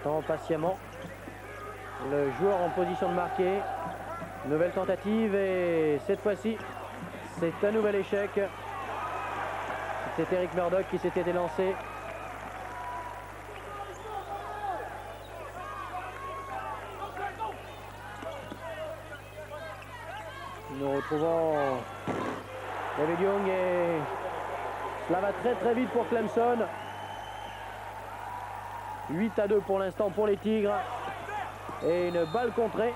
attend patiemment le joueur en position de marquer. Nouvelle tentative et cette fois-ci, c'est un nouvel échec. C'est Eric Murdoch qui s'était élancé. Nous retrouvons David Young et cela va très très vite pour Clemson. 8-2 pour l'instant pour les Tigres. Et une balle contrée.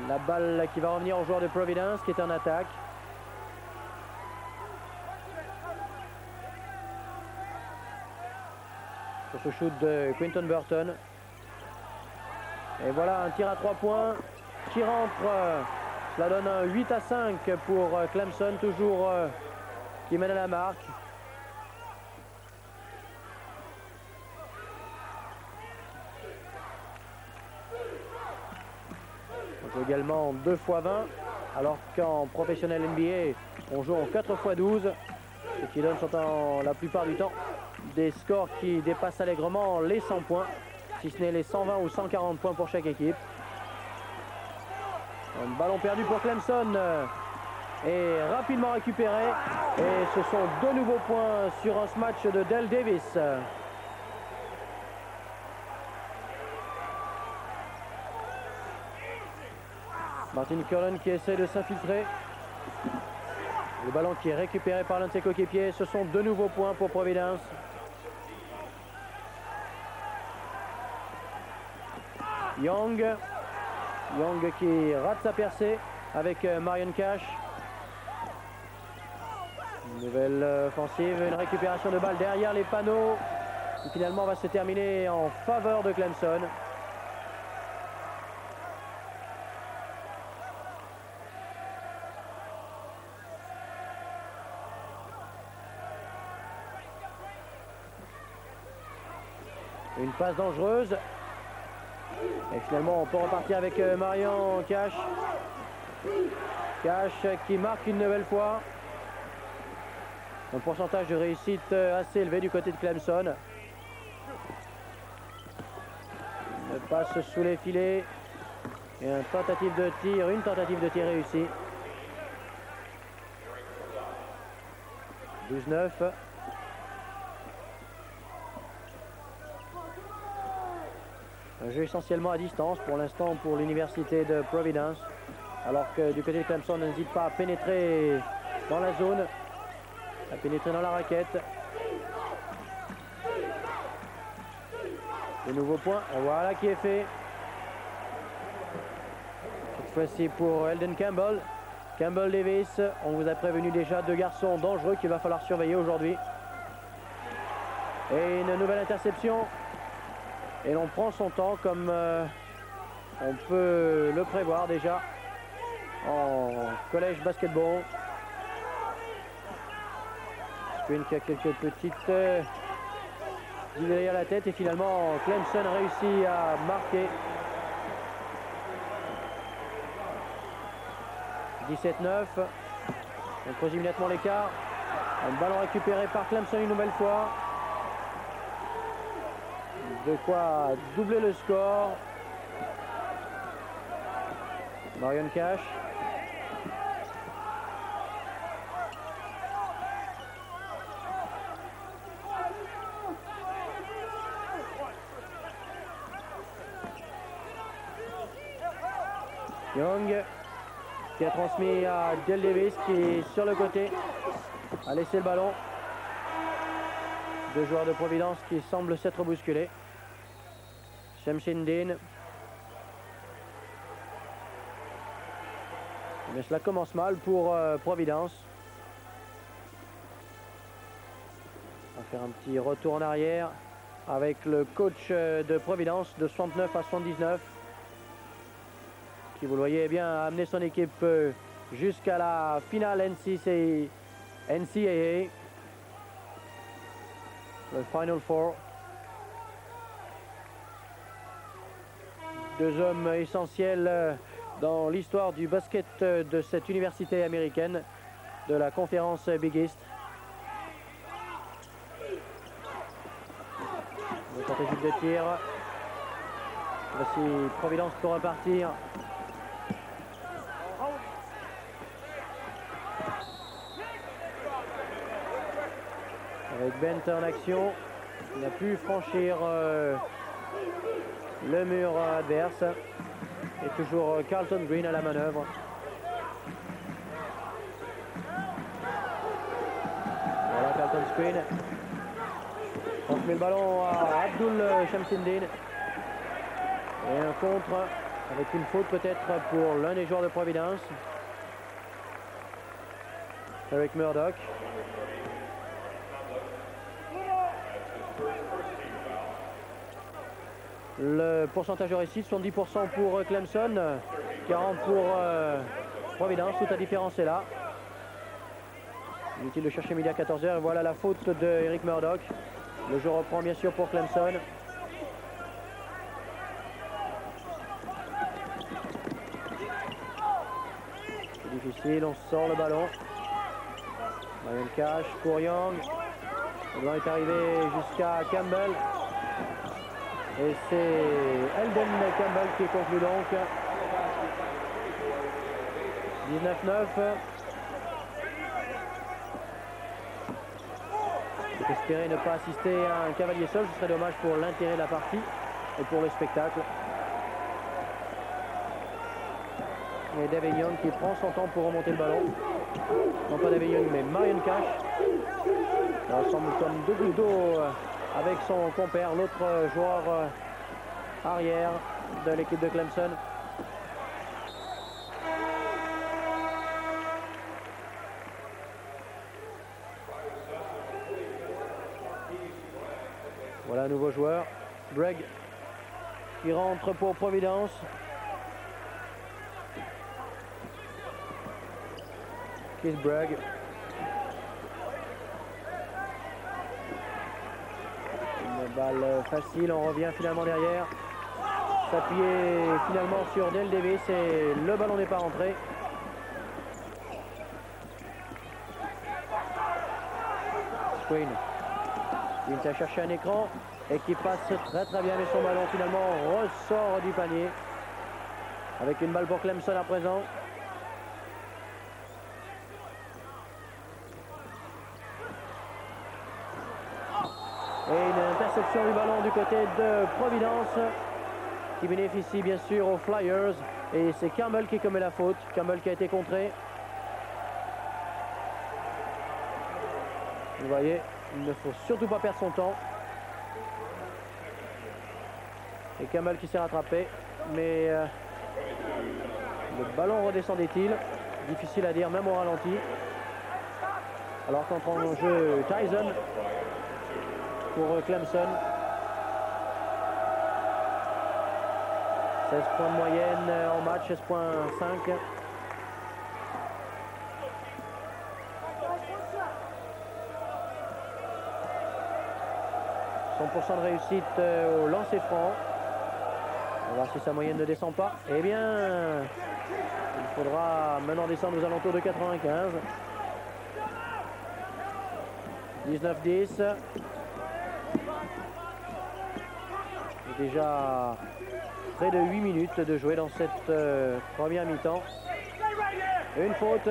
La balle qui va revenir au joueur de Providence qui est en attaque. Sur ce shoot de Quinton Burton. Et voilà un tir à 3 points qui rentre. Cela donne un 8-5 pour Clemson, toujours qui mène à la marque. On joue également 2 x 20, alors qu'en professionnel NBA, on joue en 4 x 12, ce qui donne la plupart du temps des scores qui dépassent allègrement les 100 points, si ce n'est les 120 ou 140 points pour chaque équipe. Un ballon perdu pour Clemson et rapidement récupéré. Et ce sont 2 nouveaux points sur un match de Dale Davis. Martin Cullen qui essaie de s'infiltrer. Le ballon qui est récupéré par l'un de ses coéquipiers. Ce sont 2 nouveaux points pour Providence. Young qui rate sa percée avec Marion Cash. Une nouvelle offensive, une récupération de balle derrière les panneaux qui finalement va se terminer en faveur de Clemson. Une passe dangereuse. Et finalement, on peut repartir avec Marion Cash. Cash qui marque une nouvelle fois. Un pourcentage de réussite assez élevé du côté de Clemson. Une passe sous les filets. Et une tentative de tir réussie. 12-9. Un jeu essentiellement à distance pour l'instant pour l'université de Providence. Alors que du côté de Clemson, on n'hésite pas à pénétrer dans la zone, à pénétrer dans la raquette. De nouveaux points, voilà qui est fait. Cette fois-ci pour Elden Campbell. Campbell Davis, on vous a prévenu déjà 2 garçons dangereux qu'il va falloir surveiller aujourd'hui. Et une nouvelle interception. Et l'on prend son temps comme on peut le prévoir déjà en collège basketball. Screen qui a quelques petites idées derrière la tête et finalement Clemson réussit à marquer. 17-9. On creuse immédiatement l'écart. Un ballon récupéré par Clemson une nouvelle fois. De quoi doubler le score. Marion Cash. Young qui a transmis à Dale Davis qui est sur le côté, a laissé le ballon. 2 joueurs de Providence qui semblent s'être bousculés. Shamshin Dean. Mais cela commence mal pour Providence. On va faire un petit retour en arrière avec le coach de Providence de 69 à 79. Qui, vous le voyez bien, a amené son équipe jusqu'à la finale NCAA. Le Final Four. 2 hommes essentiels dans l'histoire du basket de cette université américaine de la conférence Big East. Le Tentative de tir. Voici Providence pour repartir. Avec Bent en action, il a pu franchir le mur adverse. Et toujours Carlton Green à la manœuvre. Voilà Carlton Green. Transmet le ballon à Abdul Shamsindine. Et un contre avec une faute peut-être pour l'un des joueurs de Providence. Eric Murdoch. Le pourcentage de réussite, 70% pour Clemson, 40% pour Providence. Toute la différence est là. Inutile de chercher midi à 14h. Et voilà la faute de Eric Murdoch. Le jeu reprend bien sûr pour Clemson. C'est difficile, on sort le ballon. Marion Cash pour Young. Le ballon est arrivé jusqu'à Campbell. Et c'est Elden Campbell qui conclut donc. 19-9. Il faut espérer ne pas assister à un cavalier seul, ce serait dommage pour l'intérêt de la partie et pour le spectacle. Et David Young qui prend son temps pour remonter le ballon. Non pas David Young mais Marion Cash. Ça ressemble comme deux gouttes d'eau avec son compère, l'autre joueur arrière de l'équipe de Clemson. Voilà un nouveau joueur, Greg, qui rentre pour Providence. Keith Bragg. Une balle facile, on revient finalement derrière. S'appuyer finalement sur Dale Davis et le ballon n'est pas rentré. Queen. Il a cherché un écran et qui passe très très bien, mais son ballon finalement ressort du panier. Avec une balle pour Clemson à présent. Et une interception du ballon du côté de Providence qui bénéficie bien sûr aux Flyers. Et c'est Campbell qui commet la faute. Campbell qui a été contré. Vous voyez, il ne faut surtout pas perdre son temps. Et Campbell qui s'est rattrapé. Mais le ballon redescendait-il? Difficile à dire même au ralenti. Alors qu'entre en jeu Tyson pour Clemson. 16 points de moyenne en match, 16.5. % de réussite au lancer franc. On va voir si sa moyenne ne descend pas. Eh bien, il faudra maintenant descendre aux alentours de 95. 19-10. Déjà près de 8 minutes de jouer dans cette première mi-temps. Une faute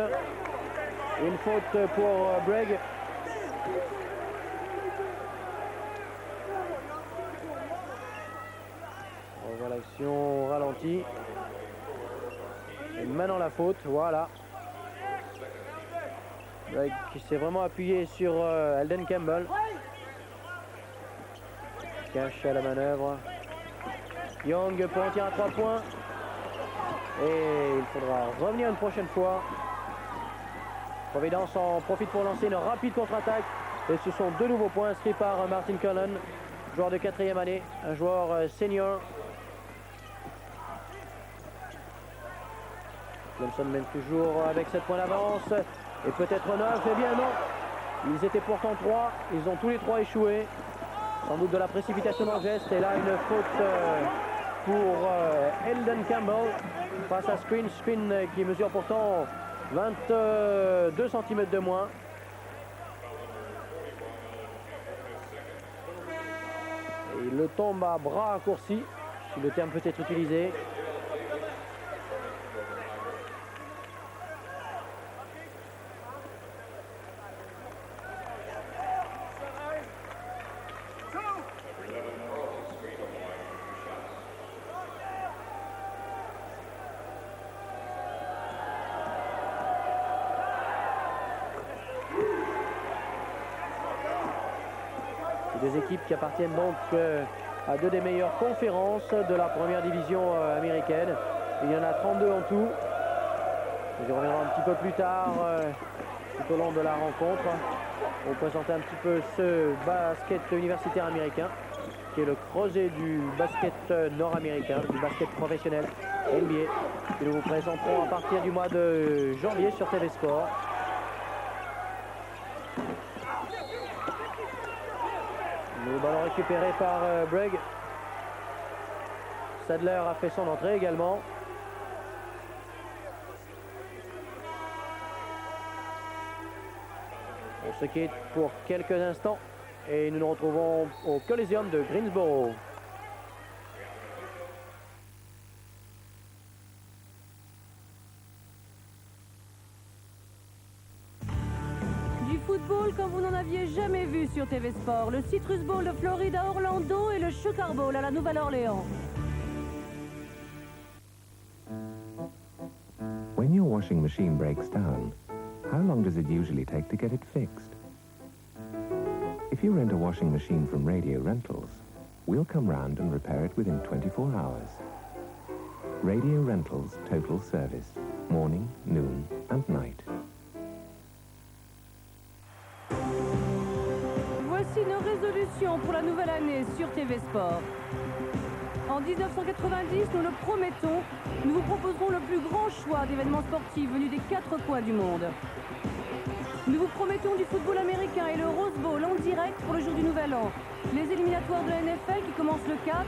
pour Bragg. On voit l'action ralentie. Et maintenant la faute, voilà. Bragg qui s'est vraiment appuyé sur Elden Campbell. Cache à la manœuvre. Young pour un tir à 3 points. Et il faudra revenir une prochaine fois. Providence en profite pour lancer une rapide contre-attaque. Et ce sont 2 nouveaux points inscrits par Martin Cullen, joueur de 4e année, un joueur senior. Clemson mène toujours avec 7 points d'avance. Et peut-être 9. Eh bien non. Ils étaient pourtant 3. Ils ont tous les 3 échoué. Sans doute de la précipitation dans le geste. Et là, une faute pour Elden Campbell face à Screen. Screen qui mesure pourtant 22 cm de moins. Et le tombe à bras raccourcis, si le terme peut être utilisé. Des équipes qui appartiennent donc à deux des meilleures conférences de la première division américaine. Il y en a 32 en tout. Nous y reviendrons un petit peu plus tard tout au long de la rencontre pour présenter un petit peu ce basket universitaire américain qui est le creuset du basket nord-américain, du basket professionnel NBA, que nous vous présenterons à partir du mois de janvier sur TV Sport. Le ballon récupéré par Bragg. Sadler a fait son entrée également. On se quitte pour quelques instants et nous nous retrouvons au Coliseum de Greensboro. Football comme vous n'en aviez jamais vu sur TV Sport. Le Citrus Bowl de Floride à Orlando et le Sugar Bowl à la Nouvelle-Orléans. When your washing machine breaks down, how long does it usually take to get it fixed? If you rent a washing machine from Radio Rentals, we'll come round and repair it within 24 hours. Radio Rentals Total Service, morning, noon and night. Voici nos résolutions pour la nouvelle année sur TV Sport. En 1990, nous le promettons, nous vous proposerons le plus grand choix d'événements sportifs venus des 4 coins du monde. Nous vous promettons du football américain et le Rose Bowl en direct pour le jour du Nouvel An, les éliminatoires de la NFL qui commencent le 4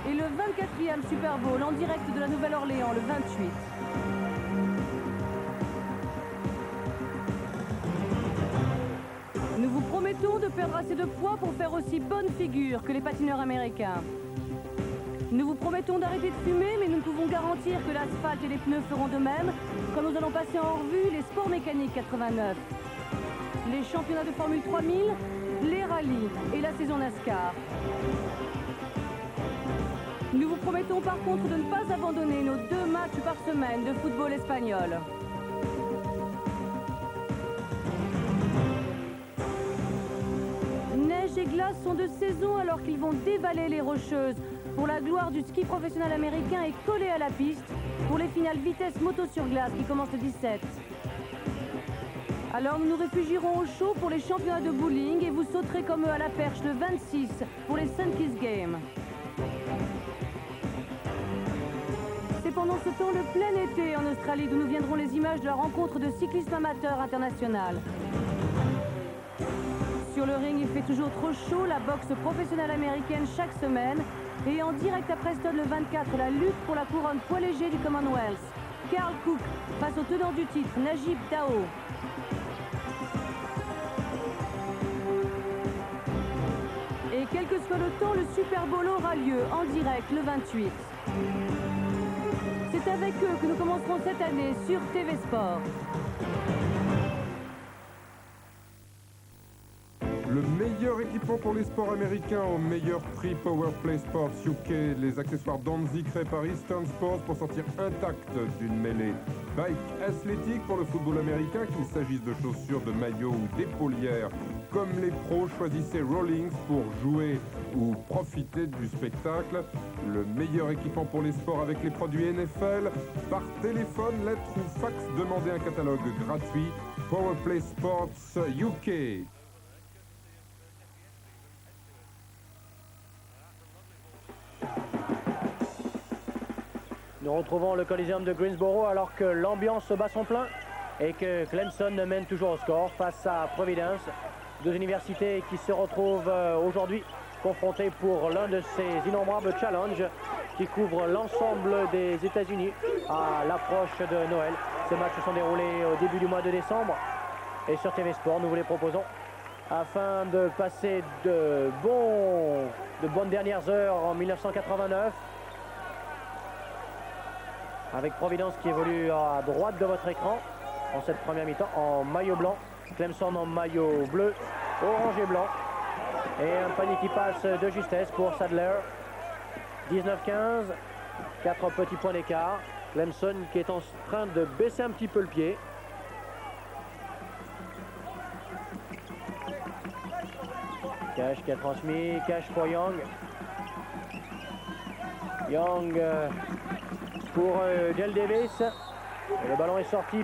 et le 24e Super Bowl en direct de la Nouvelle-Orléans le 28. Nous vous promettons de perdre assez de poids pour faire aussi bonne figure que les patineurs américains. Nous vous promettons d'arrêter de fumer, mais nous ne pouvons garantir que l'asphalte et les pneus feront de même quand nous allons passer en revue les sports mécaniques 89, les championnats de Formule 3000, les rallyes et la saison NASCAR. Nous vous promettons par contre de ne pas abandonner nos 2 matchs par semaine de football espagnol. Neige et glace sont de saison alors qu'ils vont dévaler les Rocheuses pour la gloire du ski professionnel américain et coller à la piste pour les finales vitesse moto sur glace qui commencent le 17. Alors nous nous réfugierons au chaud pour les championnats de bowling et vous sauterez comme eux à la perche le 26 pour les Sun Kiss Games. C'est pendant ce temps le plein été en Australie d'où nous viendront les images de la rencontre de cyclisme amateur international. Sur le ring, il fait toujours trop chaud, la boxe professionnelle américaine chaque semaine. Et en direct à Preston le 24, la lutte pour la couronne poids léger du Commonwealth. Carl Cook face au tenant du titre, Najib Tao. Et quel que soit le temps, le Super Bowl aura lieu en direct le 28. C'est avec eux que nous commencerons cette année sur TV Sport. Le meilleur équipement pour les sports américains au meilleur prix, Powerplay Sports UK. Les accessoires Danzy créés par Eastern Sports pour sortir intact d'une mêlée. Bike athlétique pour le football américain, qu'il s'agisse de chaussures, de maillots ou d'épaulières. Comme les pros, choisissez Rawlings pour jouer ou profiter du spectacle. Le meilleur équipement pour les sports avec les produits NFL. Par téléphone, lettre ou fax, demandez un catalogue gratuit. Powerplay Sports UK. Nous retrouvons le Coliseum de Greensboro alors que l'ambiance bat son plein et que Clemson mène toujours au score face à Providence. 2 universités qui se retrouvent aujourd'hui confrontées pour l'un de ces innombrables challenges qui couvrent l'ensemble des États-Unis à l'approche de Noël. Ces matchs se sont déroulés au début du mois de décembre et sur TV Sport, nous vous les proposons afin de passer de bonnes dernières heures en 1989. Avec Providence qui évolue à droite de votre écran en cette première mi-temps en maillot blanc. Clemson en maillot bleu, orange et blanc. Et un panier qui passe de justesse pour Sadler. 19-15, 4 petits points d'écart. Clemson qui est en train de baisser un petit peu le pied. Cash qui a transmis, Cash pour Young. Young pour Del Davis. Et le ballon est sorti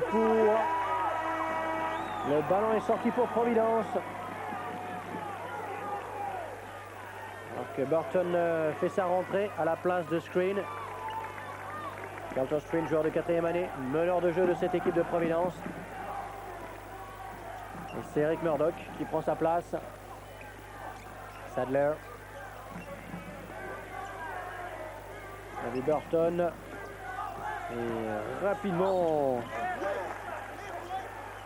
pour Providence. Alors que Burton fait sa rentrée à la place de Screen. Carlton Screen, joueur de 4e année, meneur de jeu de cette équipe de Providence. Et c'est Eric Murdoch qui prend sa place. Sadler. Avec Burton. Et rapidement,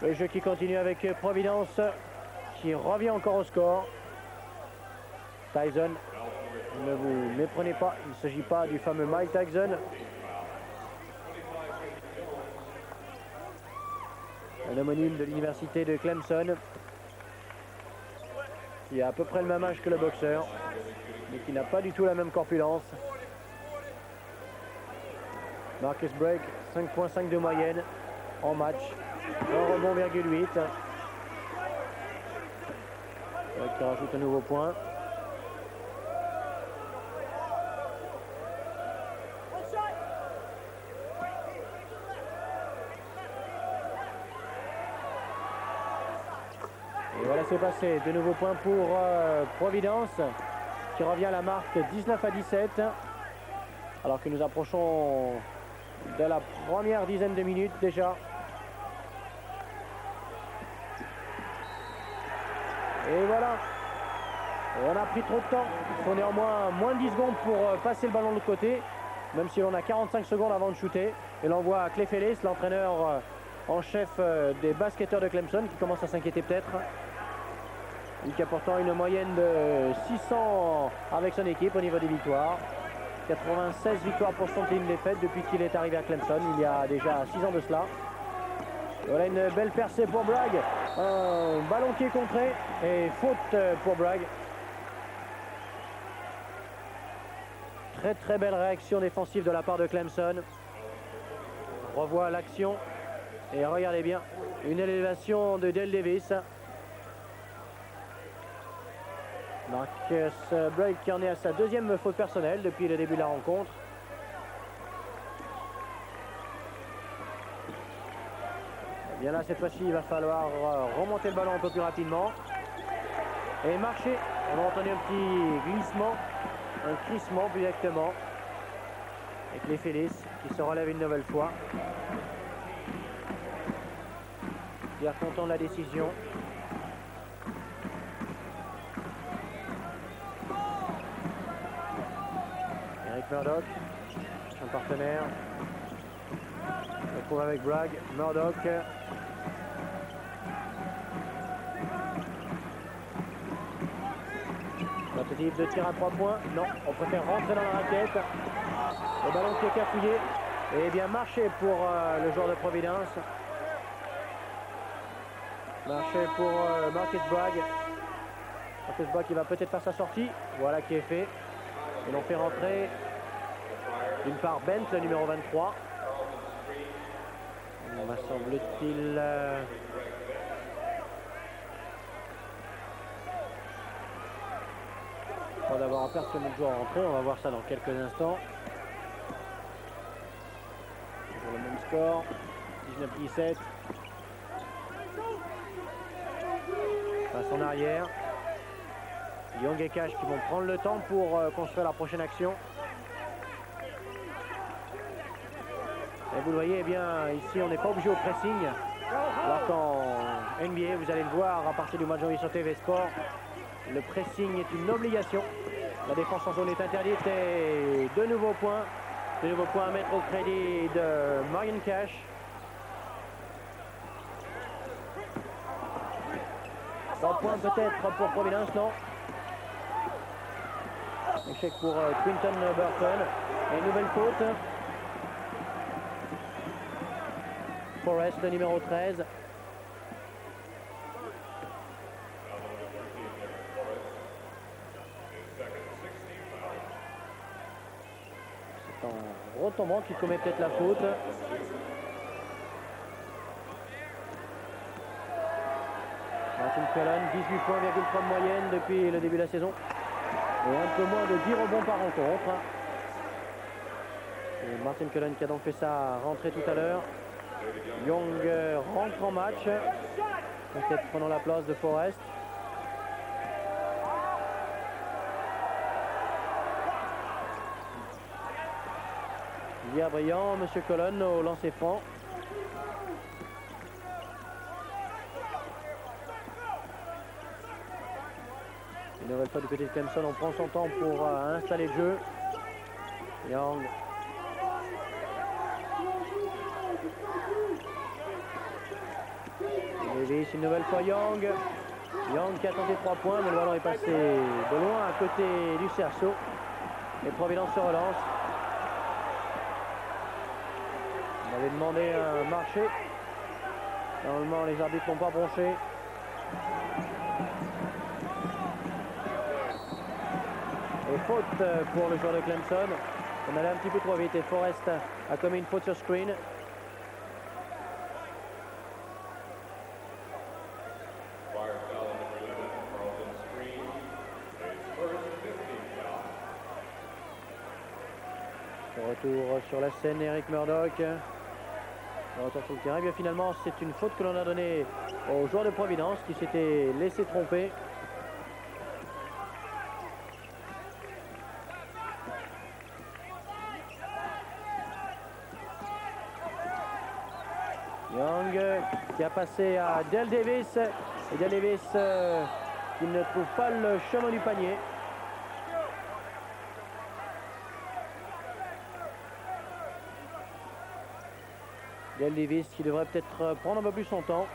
le jeu qui continue avec Providence qui revient encore au score. Tyson, ne vous méprenez pas, il ne s'agit pas du fameux Mike Tyson. Un homonyme de l'université de Clemson qui a à peu près le même âge que le boxeur, mais qui n'a pas du tout la même corpulence. Marcus Bragg, 5.5 de moyenne en match, un rebond, 8. Qui rajoute un nouveau point. Et voilà, c'est passé. De nouveaux points pour Providence, qui revient à la marque 19-17. Alors que nous approchons de la première dizaine de minutes déjà. Et voilà. On a pris trop de temps. Il faut néanmoins moins de 10 secondes pour passer le ballon de l'autre côté. Même si l'on a 45 secondes avant de shooter. Et l'on voit Clay Fellis, l'entraîneur en chef des basketteurs de Clemson, qui commence à s'inquiéter peut-être. Il qui a pourtant une moyenne de 600 avec son équipe au niveau des victoires. 96 victoires pour son team défaite depuis qu'il est arrivé à Clemson, il y a déjà 6 ans de cela. Voilà une belle percée pour Bragg. Un ballon qui est contré et faute pour Bragg. Très très belle réaction défensive de la part de Clemson. On revoit l'action et regardez bien, une élévation de Del Davis. Marcus Bragg qui en est à sa deuxième faute personnelle depuis le début de la rencontre. Et bien là, cette fois-ci, il va falloir remonter le ballon un peu plus rapidement et marcher. On a entendu un petit glissement, un crissement plus exactement, avec les Fellis qui se relève une nouvelle fois. Bien content de la décision. Murdoch, son partenaire, se retrouve avec Bragg, Murdoch. Tentative de tir à 3 points, non, on préfère rentrer dans la raquette. Le ballon qui est cafouillé, et bien marché pour le joueur de Providence. Marché pour Marcus Bragg. Marcus Bragg qui va peut-être faire sa sortie, voilà qui est fait. Et l'on fait rentrer d'une part Bent, le numéro 23. On va semble-t-il pas d'avoir aperçu notre joueur rentrer. On va voir ça dans quelques instants. Toujours le même score, 19-17. Passe en arrière. Young et Cash qui vont prendre le temps pour construire la prochaine action. Et vous le voyez, eh bien, ici on n'est pas obligé au pressing. Alors qu'en NBA, vous allez le voir à partir du mois de janvier sur TV Sport, le pressing est une obligation. La défense en zone est interdite et de nouveaux points. De nouveaux points à mettre au crédit de Marion Cash. 3 points peut-être pour Providence, non. Échec pour Quinton Burton. Et une nouvelle faute. Forrest, le numéro 13. C'est en retombant qu'il commet peut-être la faute. Martin Cullen, 18 points, 3 de moyenne depuis le début de la saison. Et un peu moins de 10 rebonds par rencontre. Et Martin Cullen qui a donc fait sa rentrée tout à l'heure. Young rentre en match, peut-être prenant la place de Forrest. Hier brillant, Monsieur Cullen au lancer franc. Une nouvelle fois du côté de Clemson, on prend son temps pour installer le jeu. Young. Davis, une nouvelle fois Young. Young qui a tenté 3 points, mais le ballon est passé de loin à côté du cerceau. Et Providence se relance. On avait demandé un marché. Normalement, les arbitres n'ont pas bronché. Et faute pour le joueur de Clemson. On allait un petit peu trop vite et Forrest a commis une faute sur screen. Retour sur la scène, Eric Murdoch. Retour sur le terrain. Bien finalement, c'est une faute que l'on a donnée au joueur de Providence qui s'était laissé tromper. Young qui a passé à Dale Davis. Et Dale Davis qui ne trouve pas le chemin du panier. Dale Davis qui devrait peut-être prendre un peu plus son temps.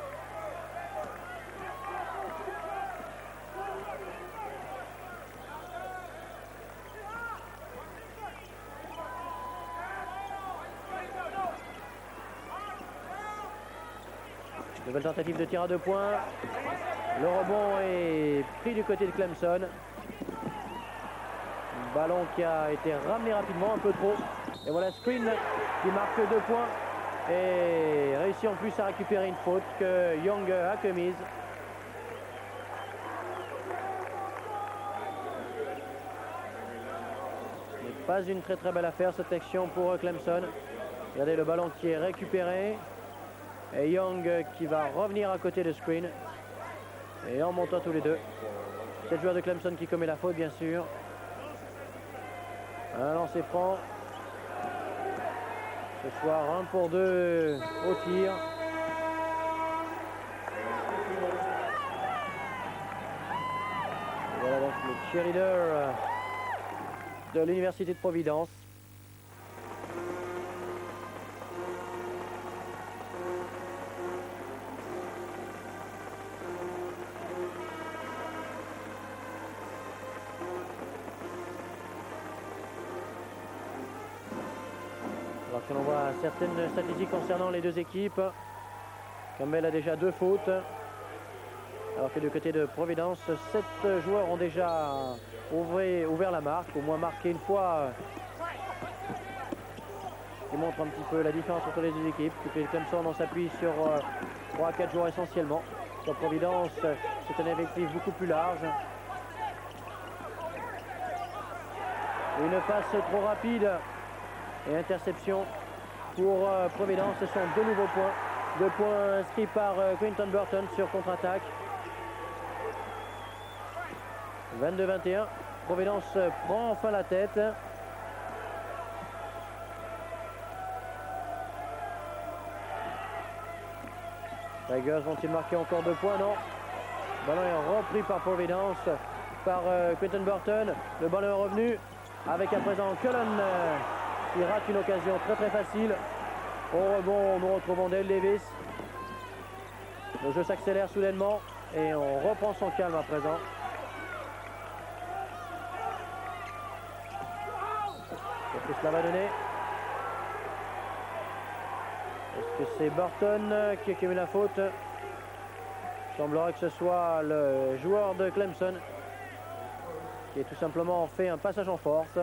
Nouvelle tentative de tir à 2 points. Le rebond est pris du côté de Clemson. Ballon qui a été ramené rapidement, un peu trop. Et voilà Screen qui marque 2 points. Et réussit en plus à récupérer une faute que Young a commise. Ce n'est pas une très belle affaire cette action pour Clemson. Regardez le ballon qui est récupéré. Et Young qui va revenir à côté de Screen. Et en montant tous les deux. C'est le joueur de Clemson qui commet la faute bien sûr. Un lancer franc. Ce soir, 1 pour 2 au tir. Voilà donc le cheerleader de l'Université de Providence. Alors que l'on voit certaines statistiques concernant les deux équipes. Campbell a déjà 2 fautes. Alors que du côté de Providence, 7 joueurs ont déjà ouvert la marque, au moins marqué une fois. Qui montre un petit peu la différence entre les deux équipes. Du côté de Clemson, on s'appuie sur 3 à 4 joueurs essentiellement. Sur Providence, c'est un effectif beaucoup plus large. Une passe trop rapide. Et interception pour Providence. Ce sont 2 nouveaux points. 2 points inscrits par Quinton Burton sur contre-attaque. 22-21. Providence prend enfin la tête. Tigers vont-ils marquer encore 2 points? Non. Le ballon est repris par Providence, par Quinton Burton. Le ballon est revenu avec à présent Cullen. Il rate une occasion très facile. Au rebond, nous retrouvons Dale Davis. Le jeu s'accélère soudainement. et on reprend son calme à présent. Qu'est-ce que cela va donner? Est-ce que c'est Burton qui a commis la faute? Il semblerait que ce soit le joueur de Clemson qui a tout simplement fait un passage en force.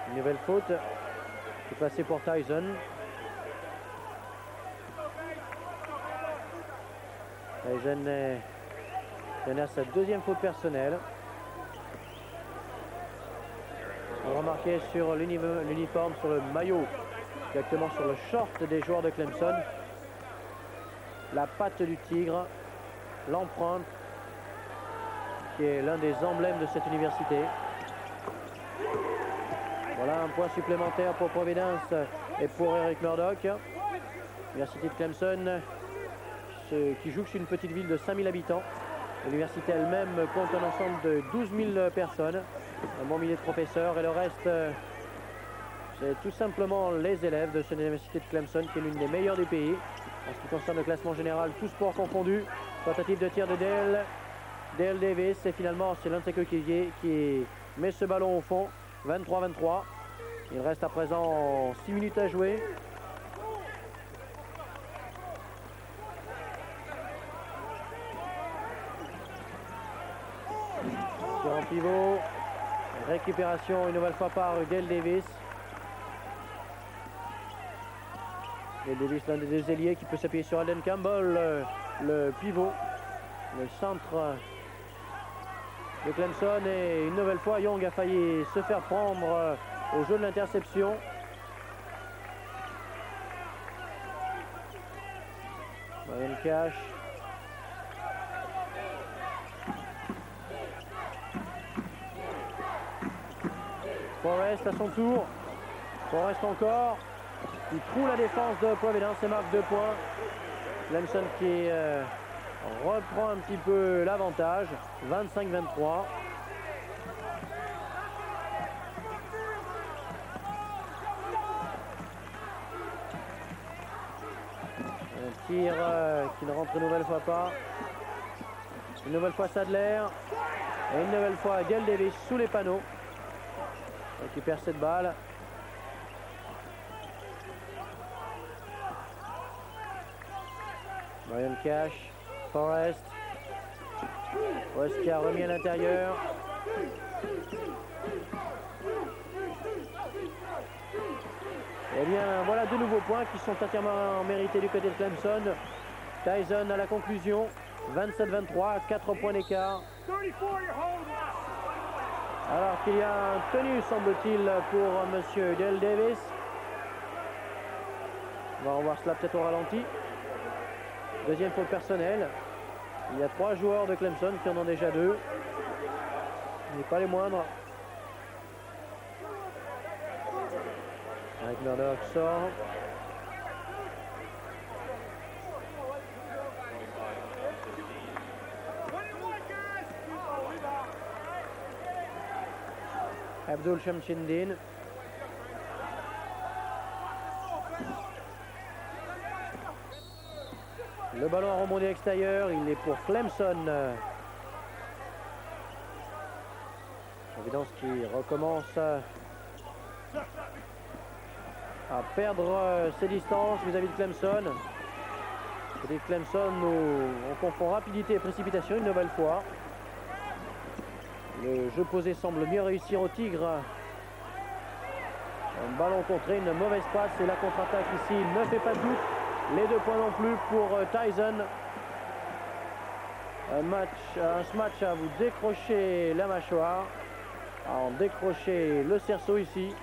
Une nouvelle faute qui est passée pour Tyson. Tyson est à sa deuxième faute personnelle. On remarquait sur l'uniforme, sur le maillot, exactement sur le short des joueurs de Clemson, la patte du tigre, l'empreinte qui est l'un des emblèmes de cette université. Voilà un point supplémentaire pour Providence et pour Eric Murdoch. L'université de Clemson qui joue sur une petite ville de 5000 habitants. L'université elle-même compte un ensemble de 12 000 personnes, un bon millier de professeurs et le reste, c'est tout simplement les élèves de cette université de Clemson qui est l'une des meilleures du pays. En ce qui concerne le classement général, tous sports confondus. Tentative de tir de Dale Davis et finalement c'est l'un de ses coéquipiers qui met ce ballon au fond. 23-23. Il reste à présent 6 minutes à jouer. Sur un pivot. Récupération une nouvelle fois par Dale Davis. Dale Davis, l'un des deux ailiers qui peut s'appuyer sur Alden Campbell, le pivot, le centre de Clemson, et une nouvelle fois Young a failli se faire prendre au jeu de l'interception. Marion Cash. Forrest à son tour. Forrest encore. Il trouve la défense de Providence et marque 2 points. Clemson qui reprend un petit peu l'avantage, 25-23. Un tir qui ne rentre une nouvelle fois pas. Une nouvelle fois Sadler. Et une nouvelle fois Dale Davis sous les panneaux. Il récupère cette balle. Marion Cash. Forrest qui a remis à l'intérieur. Eh bien voilà 2 nouveaux points qui sont entièrement mérités du côté de Clemson. Tyson à la conclusion, 27-23, 4 points d'écart. Alors qu'il y a un tenu semble-t-il pour monsieur Dale Davis. On va revoir cela peut-être au ralenti. Deuxième faute personnelle. Il y a 3 joueurs de Clemson qui en ont déjà 2. Mais pas les moindres. Eric Murdoch sort. Abdul Shamsindin. Le ballon a rebondi extérieur, il est pour Clemson. Providence qui recommence à perdre ses distances vis-à-vis de Clemson. Côté de Clemson, on confond rapidité et précipitation une nouvelle fois. Le jeu posé semble mieux réussir au Tigre. Un ballon contré, une mauvaise passe et la contre-attaque ici ne fait pas de doute. Les 2 points non plus pour Tyson. Un match à vous décrocher la mâchoire, à en décrocher le cerceau ici.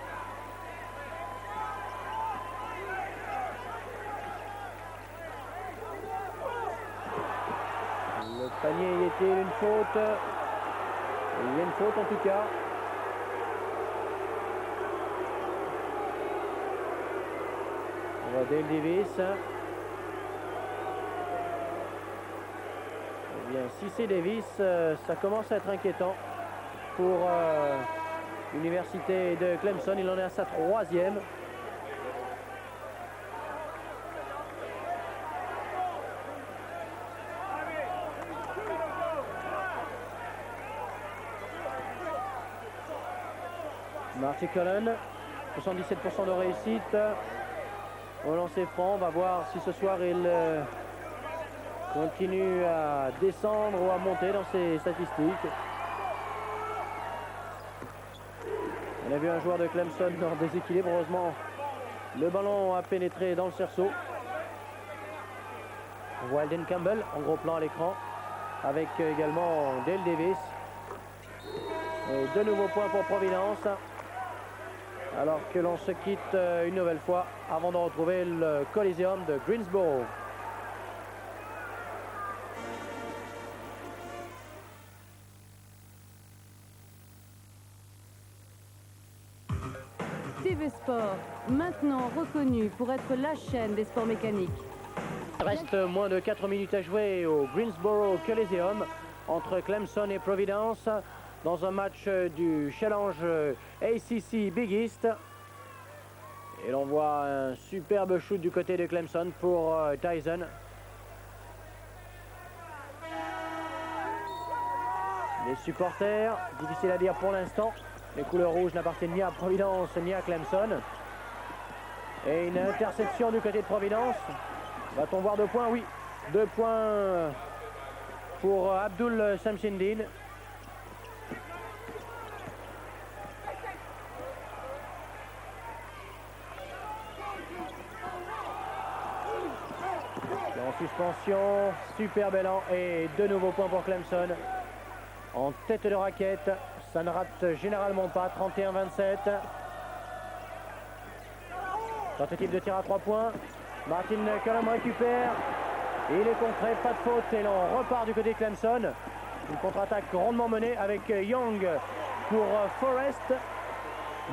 Le Panier, y était une faute. Il y a une faute en tout cas. On voit Dale Davis. Eh bien, si c'est Davis, ça commence à être inquiétant pour l'université de Clemson. Il en est à sa 3e. Marty Cullen, 77% de réussite au lancer franc. On va voir si ce soir il continue à descendre ou à monter dans ses statistiques. On a vu un joueur de Clemson en déséquilibre. Heureusement, le ballon a pénétré dans le cerceau. On voit Alden Campbell en gros plan à l'écran, avec également Dale Davis. Et de nouveaux points pour Providence, alors que l'on se quitte une nouvelle fois avant de retrouver le Coliseum de Greensboro. TV Sport, maintenant reconnu pour être la chaîne des sports mécaniques. Il reste moins de 4 minutes à jouer au Greensboro Coliseum entre Clemson et Providence dans un match du challenge ACC Big East. Et l'on voit un superbe shoot du côté de Clemson pour Tyson. Les supporters, difficile à dire pour l'instant. Les couleurs rouges n'appartiennent ni à Providence ni à Clemson. Et une interception du côté de Providence. Va-t-on voir 2 points? Oui, 2 points pour Abdul Samsindine. En suspension, super élan et 2 nouveaux points pour Clemson. En tête de raquette, ça ne rate généralement pas, 31-27. Tentative de tir à 3 points. Martin Cullum récupère. Il est contré, pas de faute et l'on repart du côté de Clemson. Une contre-attaque rondement menée avec Young pour Forrest.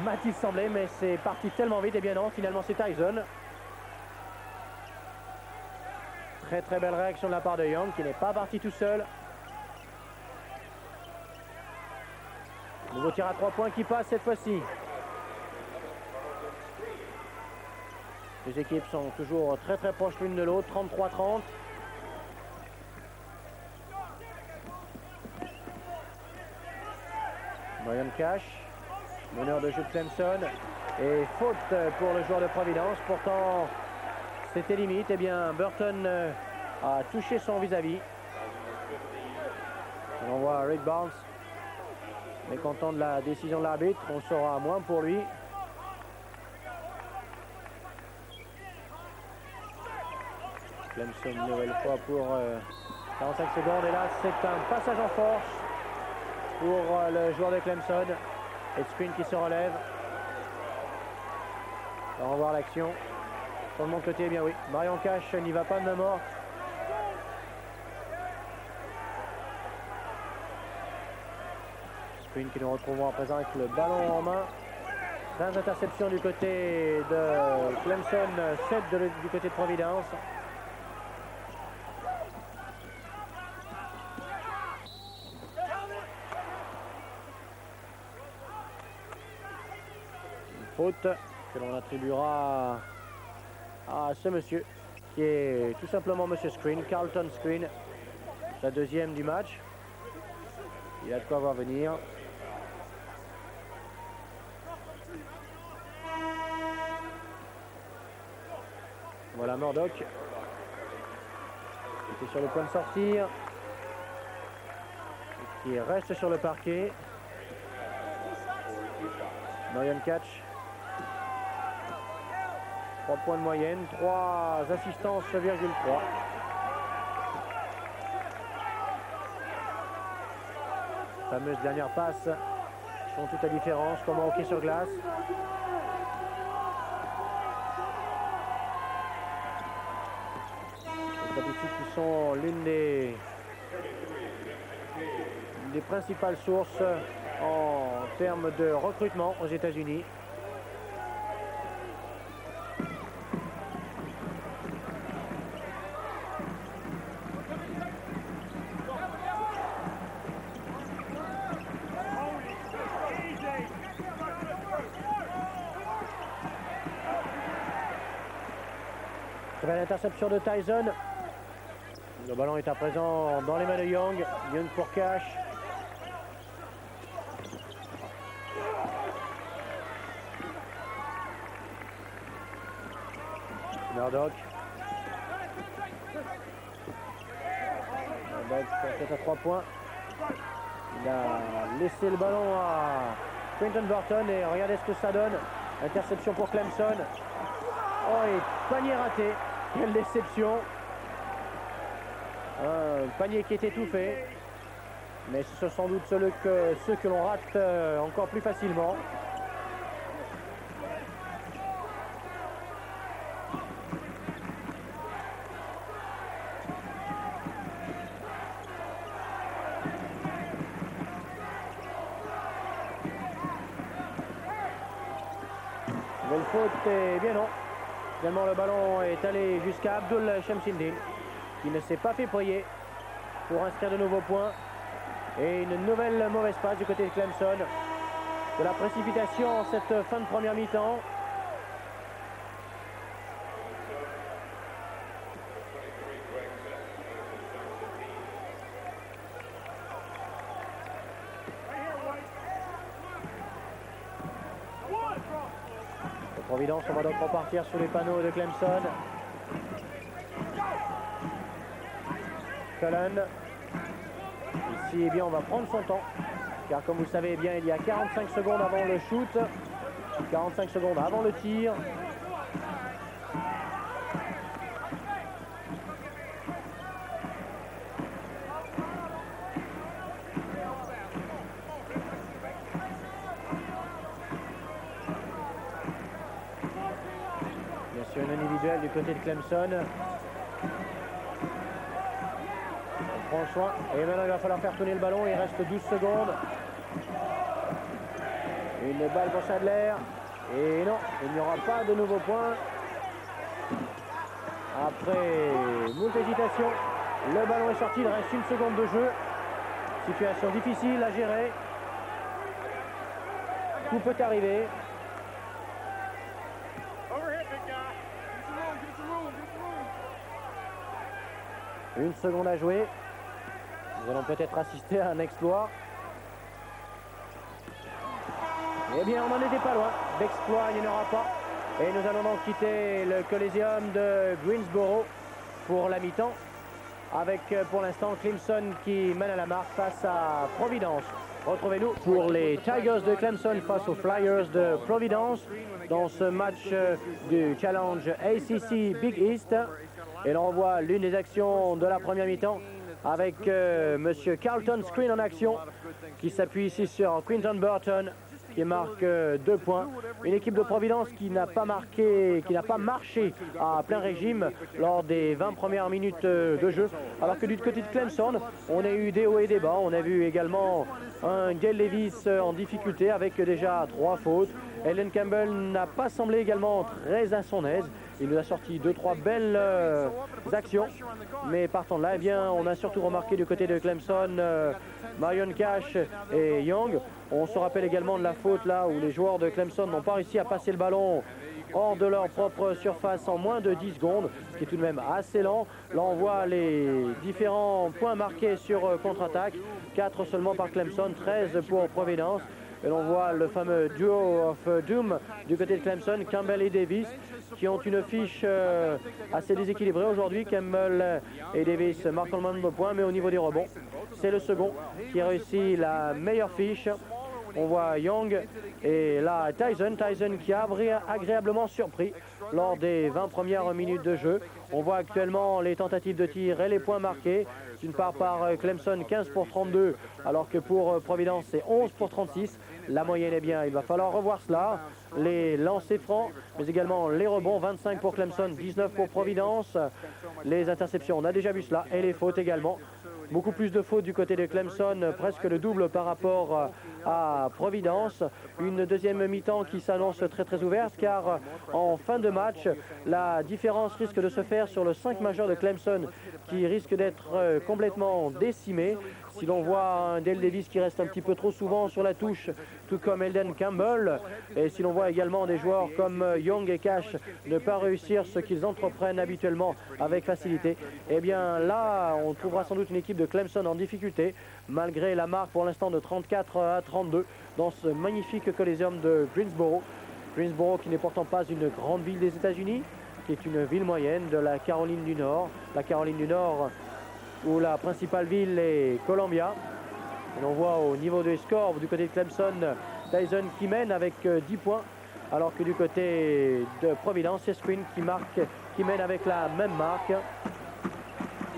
M'a-t-il semblé, mais c'est parti tellement vite. Et bien non, finalement c'est Tyson. Très très belle réaction de la part de Young qui n'est pas parti tout seul. Nouveau tir à 3 points qui passe cette fois-ci. Les équipes sont toujours très très proches l'une de l'autre, 33-30. Brian Cash, meneur de jeu de Clemson. Et faute pour le joueur de Providence. Pourtant, c'était limite. Eh bien, Burton a touché son vis-à-vis. On voit Rick Barnes mécontent de la décision de l'arbitre. On saura moins pour lui. Clemson une nouvelle fois pour 45 secondes. Et là, c'est un passage en force pour le joueur de Clemson. Et Screen qui se relève. On va revoir l'action. Sur le mon côté, eh bien oui. Marion Cash n'y va pas de main morte. Screen qui nous retrouvons à présent avec le ballon en main. 15 interceptions du côté de Clemson, 7 du côté de Providence. Faute que l'on attribuera à ce monsieur qui est tout simplement monsieur Screen, Carlton Screen, sa 2e du match. Il a de quoi voir venir. Voilà Murdoch qui était sur le point de sortir et qui reste sur le parquet. Marion Catch. 3 points de moyenne, 3 assistances, 3. Fameuse dernière passe font toute la différence, comme en hockey sur glace. Les statistiques qui sont l'une des Une des principales sources en termes de recrutement aux États-Unis. Très belle interception de Tyson. Le ballon est à présent dans les mains de Young. Young pour Cash. Murdoch. Murdoch peut-être à 3 points. Il a laissé le ballon à Quinton Burton et regardez ce que ça donne. Interception pour Clemson. Oh, et panier raté. Quelle déception. Un panier qui est étouffé. Mais ce sont sans doute ceux que l'on rate encore plus facilement. Belle faute et bien non. Finalement le ballon est allé jusqu'à Abdul Shamsindin qui ne s'est pas fait prier pour inscrire de nouveaux points. Et une nouvelle mauvaise passe du côté de Clemson. De la précipitation en cette fin de première mi-temps. Providence, on va donc repartir sous les panneaux de Clemson. Cullen. Ici, eh bien, on va prendre son temps. Car comme vous le savez, eh bien, il y a 45 secondes avant le shoot. 45 secondes avant le tir. Bien sûr, une individuelle du côté de Clemson. On prend le soin. Et maintenant, il va falloir faire tourner le ballon. Il reste 12 secondes. Une balle pour Sadler. Et non, il n'y aura pas de nouveau point. Après moult hésitations, le ballon est sorti. Il reste une seconde de jeu. Situation difficile à gérer. Tout peut arriver. Une seconde à jouer. Nous allons peut-être assister à un exploit. Eh bien, on n'en était pas loin. D'exploit, il n'y en aura pas. Et nous allons donc quitter le Coliseum de Greensboro pour la mi-temps. Avec pour l'instant Clemson qui mène à la marque face à Providence. Retrouvez-nous pour les Tigers de Clemson face aux Flyers de Providence dans ce match du Challenge ACC Big East. Et l'on voit l'une des actions de la première mi-temps avec monsieur Carlton Screen en action qui s'appuie ici sur Quinton Burton qui marque 2 points. Une équipe de Providence qui n'a pas marché à plein régime lors des 20 premières minutes de jeu. Alors que du côté de Clemson, on a eu des hauts et des bas. On a vu également un Gail Davis en difficulté avec déjà 3 fautes. Ellen Campbell n'a pas semblé également très à son aise. Il nous a sorti 2-3 belles actions. Mais partant de là, eh bien, on a surtout remarqué du côté de Clemson Marion Cash et Young. On se rappelle également de la faute là où les joueurs de Clemson n'ont pas réussi à passer le ballon hors de leur propre surface en moins de 10 secondes, ce qui est tout de même assez lent. Là, on voit les différents points marqués sur contre-attaque. 4 seulement par Clemson, 13 pour Providence. Et l'on voit le fameux duo of doom du côté de Clemson, Campbell et Davis, qui ont une fiche assez déséquilibrée aujourd'hui. Campbell et Davis marquent le même point, mais au niveau des rebonds, c'est le second qui réussit la meilleure fiche. On voit Young et là Tyson qui a agréablement surpris lors des 20 premières minutes de jeu. On voit actuellement les tentatives de tir et les points marqués. D'une part par Clemson 15 pour 32 alors que pour Providence c'est 11 pour 36. La moyenne est bien, il va falloir revoir cela. Les lancers francs mais également les rebonds, 25 pour Clemson, 19 pour Providence. Les interceptions, on a déjà vu cela et les fautes également. beaucoup plus de fautes du côté de Clemson, presque le double par rapport à Providence. Une deuxième mi-temps qui s'annonce très très ouverte, car en fin de match, la différence risque de se faire sur le 5 majeur de Clemson, qui risque d'être complètement décimé. Si l'on voit un Dale Davis qui reste un petit peu trop souvent sur la touche, tout comme Elden Campbell, et si l'on voit également des joueurs comme Young et Cash ne pas réussir ce qu'ils entreprennent habituellement avec facilité, eh bien là, on trouvera sans doute une équipe de Clemson en difficulté, malgré la marque pour l'instant de 34-32 dans ce magnifique Coliseum de Greensboro. Greensboro qui n'est pourtant pas une grande ville des États-Unis, qui est une ville moyenne de la Caroline du Nord. La Caroline du Nord, où la principale ville est Columbia. Et l'on voit au niveau des scores du côté de Clemson, Tyson qui mène avec 10 points, alors que du côté de Providence, c'est Screen qui mène avec la même marque.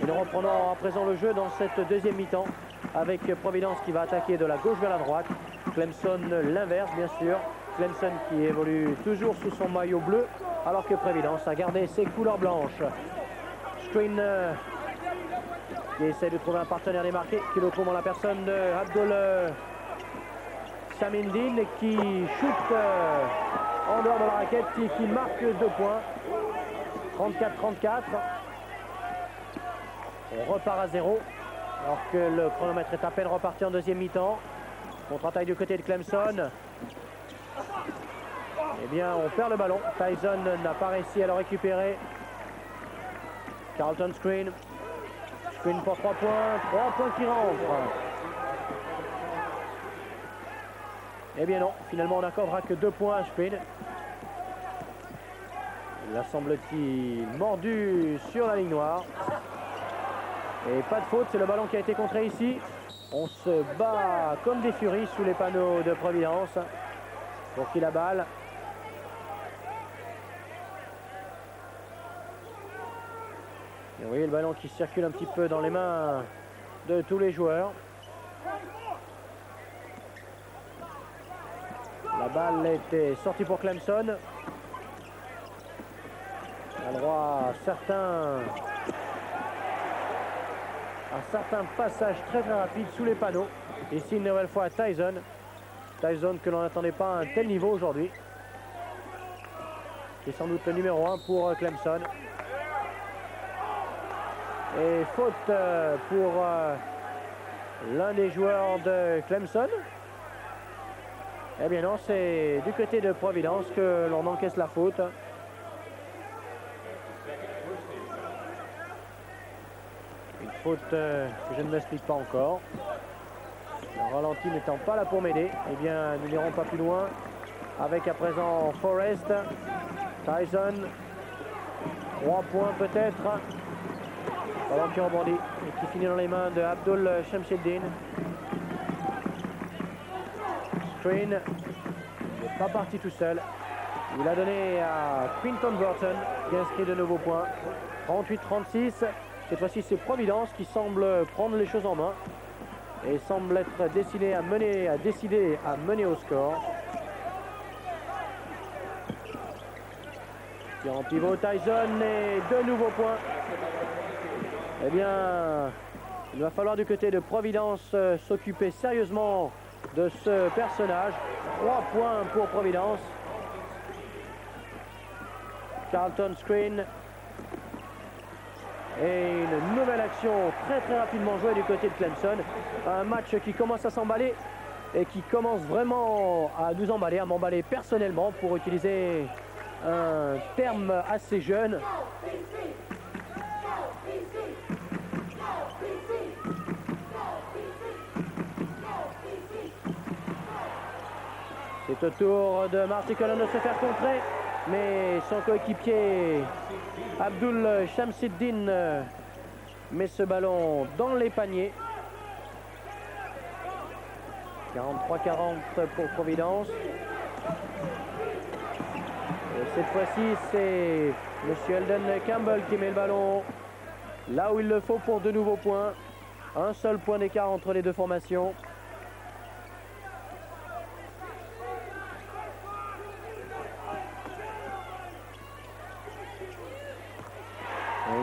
Et nous reprenons à présent le jeu dans cette deuxième mi-temps, avec Providence qui va attaquer de la gauche vers la droite. Clemson l'inverse, bien sûr. Clemson qui évolue toujours sous son maillot bleu, alors que Providence a gardé ses couleurs blanches. Screen qui essaie de trouver un partenaire démarqué, qui le trouve en la personne d'Abdul Samindine, qui shoot en dehors de la raquette, qui marque 2 points. 34-34. On repart à 0, alors que le chronomètre est à peine reparti en deuxième mi-temps. Contre-attaque du côté de Clemson. Eh bien, on perd le ballon. Tyson n'a pas réussi à le récupérer. Carlton Screen. Screen pour 3 points. 3 points qui rentrent. Eh bien non, finalement on n'accordera que 2 points à Screen. Il a semble-t-il mordu sur la ligne noire. Et pas de faute, c'est le ballon qui a été contré ici. On se bat comme des furies sous les panneaux de Providence pour qu'il la balle. Et vous voyez le ballon qui circule un petit peu dans les mains de tous les joueurs. La balle était sortie pour Clemson. Il a droit à certains passages très très rapides sous les panneaux. Ici une nouvelle fois à Tyson. Tyson que l'on n'attendait pas à un tel niveau aujourd'hui. Qui est sans doute le numéro 1 pour Clemson. Et faute pour l'un des joueurs de Clemson. Eh bien non, c'est du côté de Providence que l'on encaisse la faute. Une faute que je ne m'explique pas encore. Le ralenti n'étant pas là pour m'aider, eh bien nous n'irons pas plus loin. Avec à présent Forrest, Tyson, 3 points peut-être. Ballon qui rebondit et qui finit dans les mains de Abdul Shamsuddin. Screen, il n'est pas parti tout seul. Il a donné à Quinton Burton qui inscrit de nouveaux points. 38-36. Cette fois-ci, c'est Providence qui semble prendre les choses en main et semble être décidé à mener au score. Tir en pivot, Tyson et de nouveaux points. Eh bien, il va falloir du côté de Providence s'occuper sérieusement de ce personnage. 3 points pour Providence. Carlton Screen. Et une nouvelle action très très rapidement jouée du côté de Clemson. Un match qui commence à s'emballer et qui commence vraiment à nous emballer, à m'emballer personnellement pour utiliser un terme assez jeune. C'est au tour de Marty Cullen de se faire contrer, mais son coéquipier Abdul Shamsuddin met ce ballon dans les paniers. 43-40 pour Providence. Et cette fois-ci, c'est M. Elden Campbell qui met le ballon là où il le faut pour de nouveaux points. Un seul point d'écart entre les deux formations.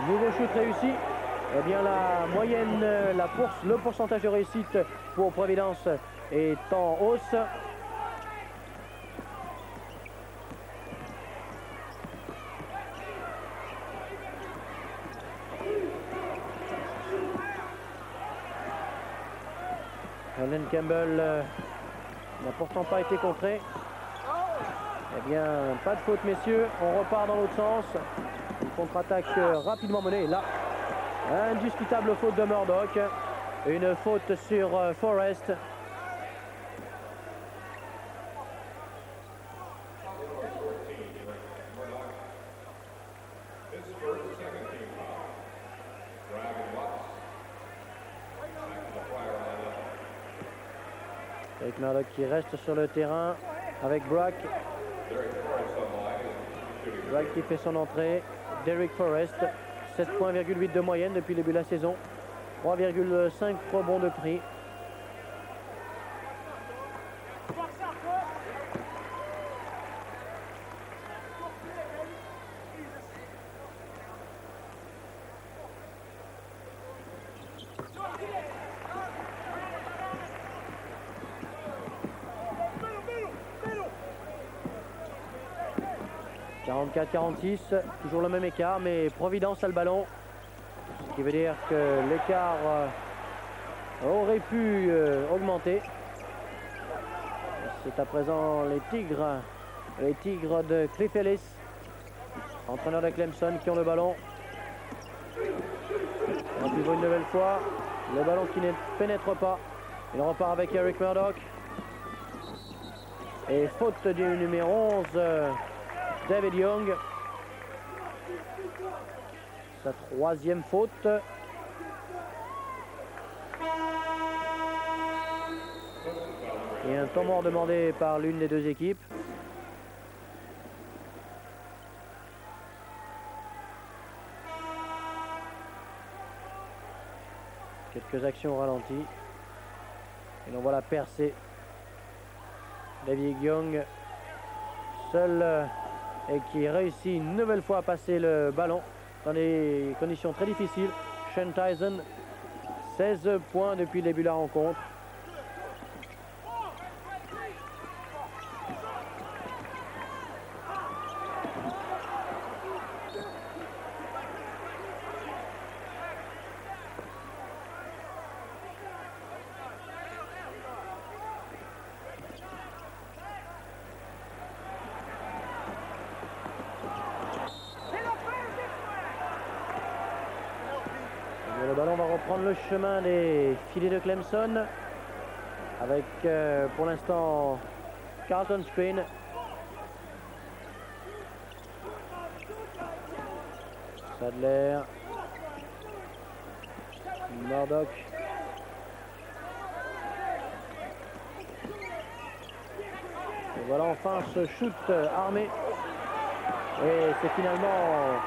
Nouveau shoot réussi Eh bien, la moyenne, le pourcentage de réussite pour Providence est en hausse. Allen Campbell n'a pourtant pas été contré. Eh bien, pas de faute, messieurs. On repart dans l'autre sens. Une contre-attaque rapidement menée. Là, indiscutable faute de Murdoch. Une faute sur Forrest. Avec Murdoch qui reste sur le terrain avec Brack. Brack qui fait son entrée. Derek Forrest, 7,8 points de moyenne depuis le début de la saison. 3,5 rebonds de prix. « 44-46, toujours le même écart, mais Providence a le ballon. Ce qui veut dire que l'écart aurait pu augmenter. C'est à présent les Tigres de Cliff Ellis, entraîneur de Clemson, qui ont le ballon. On pivot une nouvelle fois, le ballon qui ne pénètre pas. Il repart avec Eric Murdoch. Et faute du numéro 11, David Young. Sa troisième faute. Et un temps mort demandé par l'une des deux équipes. Quelques actions ralenties. Et l'on voit la percée. David Young, seul et qui réussit une nouvelle fois à passer le ballon dans des conditions très difficiles. Shane Tyson, 16 points depuis le début de la rencontre. Le ballon va reprendre le chemin des filets de Clemson avec pour l'instant Carlton Screen. Sadler, Murdoch. Et voilà enfin ce shoot armé. Et c'est finalement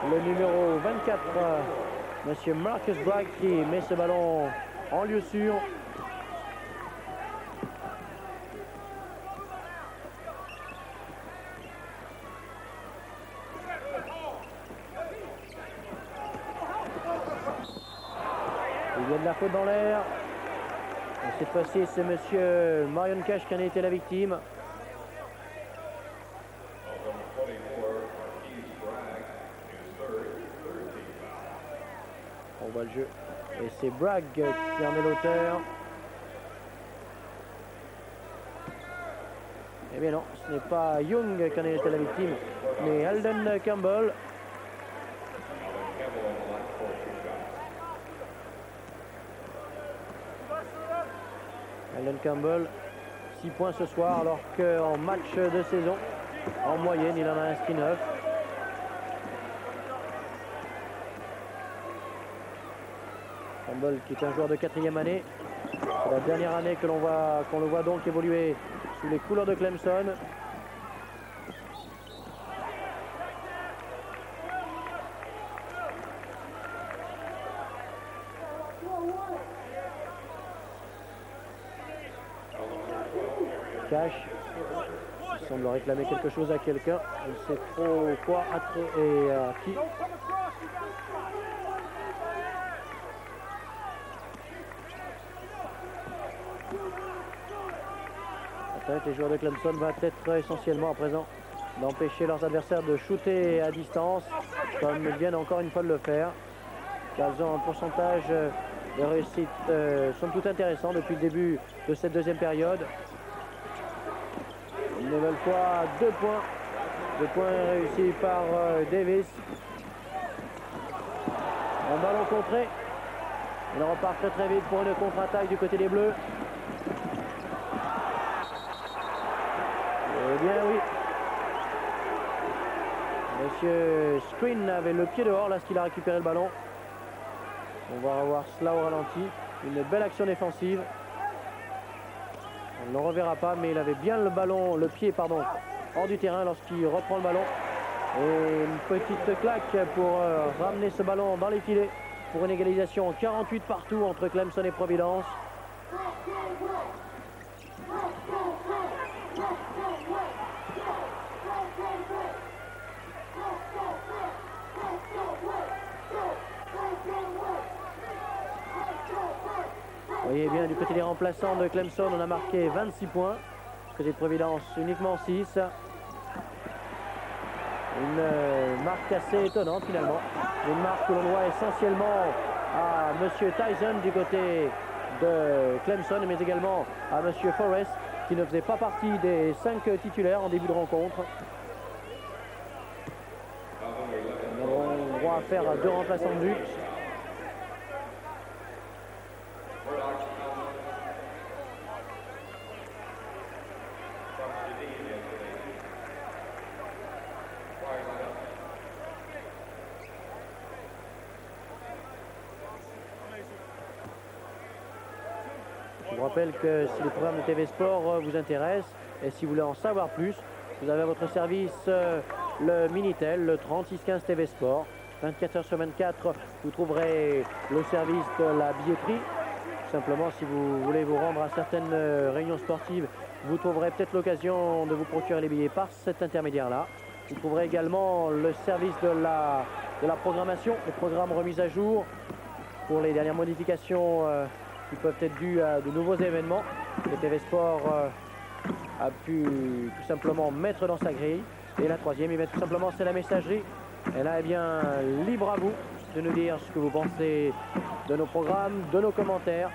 le numéro 24. Monsieur Marcus Bragg qui met ce ballon en lieu sûr. Il y a de la faute dans l'air. Cette fois-ci, c'est monsieur Marion Cash qui en a été la victime. On voit le jeu. Et c'est Bragg qui en est l'auteur. Eh bien non, ce n'est pas Young qui en a été la victime, mais Alden Campbell. Alden Campbell, 6 points ce soir, alors qu'en match de saison, en moyenne, il en a inscrit 9. Campbell qui est un joueur de 4e année. C'est la dernière année qu'on le voit donc évoluer sous les couleurs de Clemson. Cash semble réclamer quelque chose à quelqu'un. Il sait trop quoi et à qui. que les joueurs de Clemson va être essentiellement à présent d'empêcher leurs adversaires de shooter à distance, comme ils viennent encore une fois de le faire. Car ils ont un pourcentage de réussite somme toute intéressant depuis le début de cette deuxième période. Une nouvelle fois, 2 points. 2 points réussis par Davis. Un ballon contré. Il repart très très vite pour une contre-attaque du côté des Bleus. Eh bien oui. Monsieur Screen avait le pied dehors lorsqu'il a récupéré le ballon. On va revoir cela au ralenti. Une belle action défensive. On ne le reverra pas, mais il avait bien le pied hors du terrain lorsqu'il reprend le ballon. Et une petite claque pour ramener ce ballon dans les filets pour une égalisation 48 partout entre Clemson et Providence. Vous voyez bien, du côté des remplaçants de Clemson, on a marqué 26 points. Du côté de Providence, uniquement 6. Une marque assez étonnante finalement. Une marque que l'on doit essentiellement à Monsieur Tyson du côté de Clemson, mais également à Monsieur Forrest, qui ne faisait pas partie des 5 titulaires en début de rencontre. Nous avons droit à faire 2 remplaçants de but. Je vous rappelle que si le programme de TV Sport vous intéresse et si vous voulez en savoir plus, vous avez à votre service le Minitel, le 3615 TV Sport. 24 heures sur 24, vous trouverez le service de la billetterie. Tout simplement, si vous voulez vous rendre à certaines réunions sportives, vous trouverez peut-être l'occasion de vous procurer les billets par cet intermédiaire-là. Vous trouverez également le service de la programmation, les programmes remis à jour pour les dernières modifications qui peuvent être dues à de nouveaux événements que TV Sport a pu tout simplement mettre dans sa grille. Et la troisième, tout simplement, c'est la messagerie. Et là, eh bien, libre à vous de nous dire ce que vous pensez de nos programmes, de nos commentaires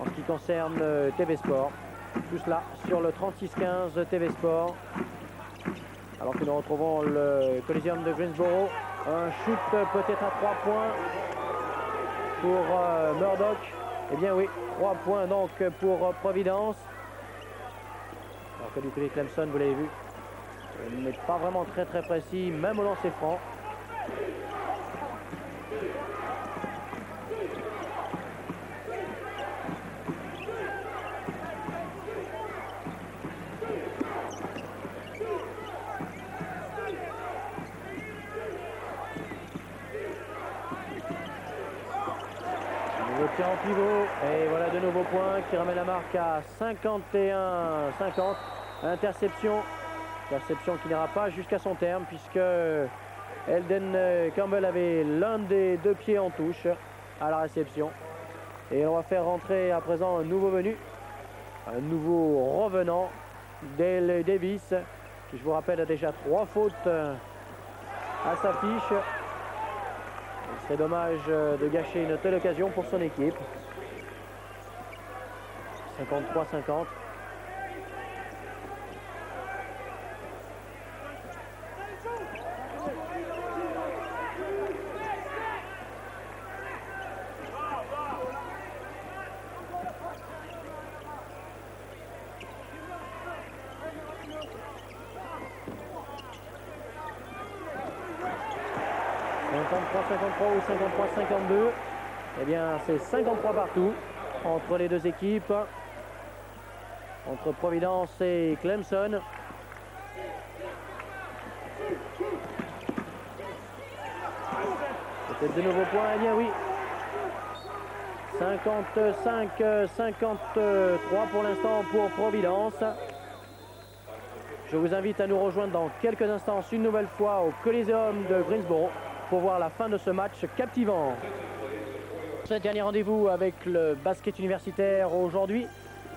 en ce qui concerne TV Sport. Tout cela sur le 3615 TV Sport. Alors que nous retrouvons le Coliseum de Greensboro. Un shoot peut-être à 3 points pour Murdoch. Eh bien oui, 3 points donc pour Providence. Alors que du côté de Clemson, vous l'avez vu, il n'est pas vraiment très précis, même au lancer franc. Tir en pivot et voilà de nouveaux points qui ramène la marque à 51-50. Interception qui n'ira pas jusqu'à son terme puisque Elden Campbell avait l'un des 2 pieds en touche à la réception. Et on va faire rentrer à présent un nouveau venu, un nouveau revenant, Dale Davis, qui je vous rappelle a déjà 3 fautes à sa fiche. C'est dommage de gâcher une telle occasion pour son équipe. 53-50. Ou 53-52, eh bien c'est 53 partout entre les deux équipes, entre Providence et Clemson. Peut-être de nouveaux points, eh bien oui. 55-53 pour l'instant pour Providence. Je vous invite à nous rejoindre dans quelques instants une nouvelle fois au Coliseum de Greensboro pour voir la fin de ce match captivant. Ce dernier rendez-vous avec le basket universitaire aujourd'hui.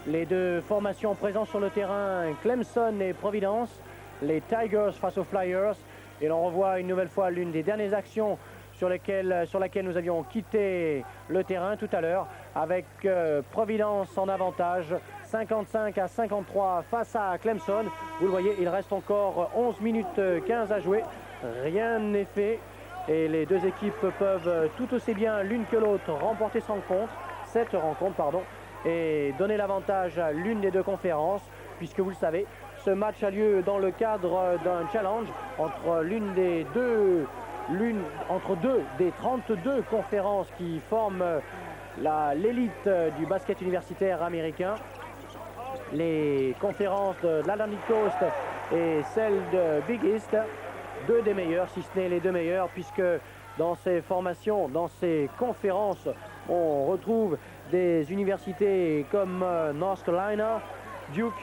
Les deux formations présentes sur le terrain, Clemson et Providence, les Tigers face aux Flyers. Et l'on revoit une nouvelle fois l'une des dernières actions sur laquelle nous avions quitté le terrain tout à l'heure, avec Providence en avantage, 55-53 face à Clemson. Vous le voyez, il reste encore 11 minutes 15 à jouer. Rien n'est fait et les deux équipes peuvent tout aussi bien l'une que l'autre remporter cette rencontre, et donner l'avantage à l'une des deux conférences, puisque vous le savez, ce match a lieu dans le cadre d'un challenge entre entre deux des 32 conférences qui forment l'élite du basket universitaire américain. Les conférences de l'Atlantic Coast et celle de Big East, deux des meilleurs, si ce n'est les deux meilleurs, puisque dans ces formations, dans ces conférences, on retrouve des universités comme North Carolina, Duke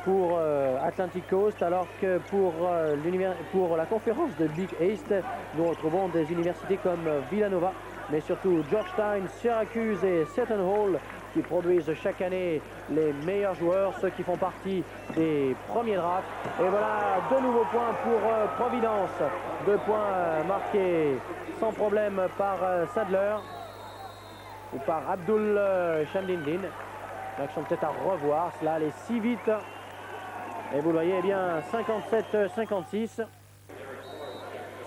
pour Atlantic Coast, alors que pour la conférence de Big East, nous retrouvons des universités comme Villanova, mais surtout Georgetown, Syracuse et Seton Hall, qui produisent chaque année les meilleurs joueurs, ceux qui font partie des premiers drafts. Et voilà, deux nouveaux points pour Providence. 2 points marqués sans problème par Sadler ou par Abdul Shamdindin. L'action peut-être à revoir, cela allait si vite. Et vous le voyez, eh bien 57-56.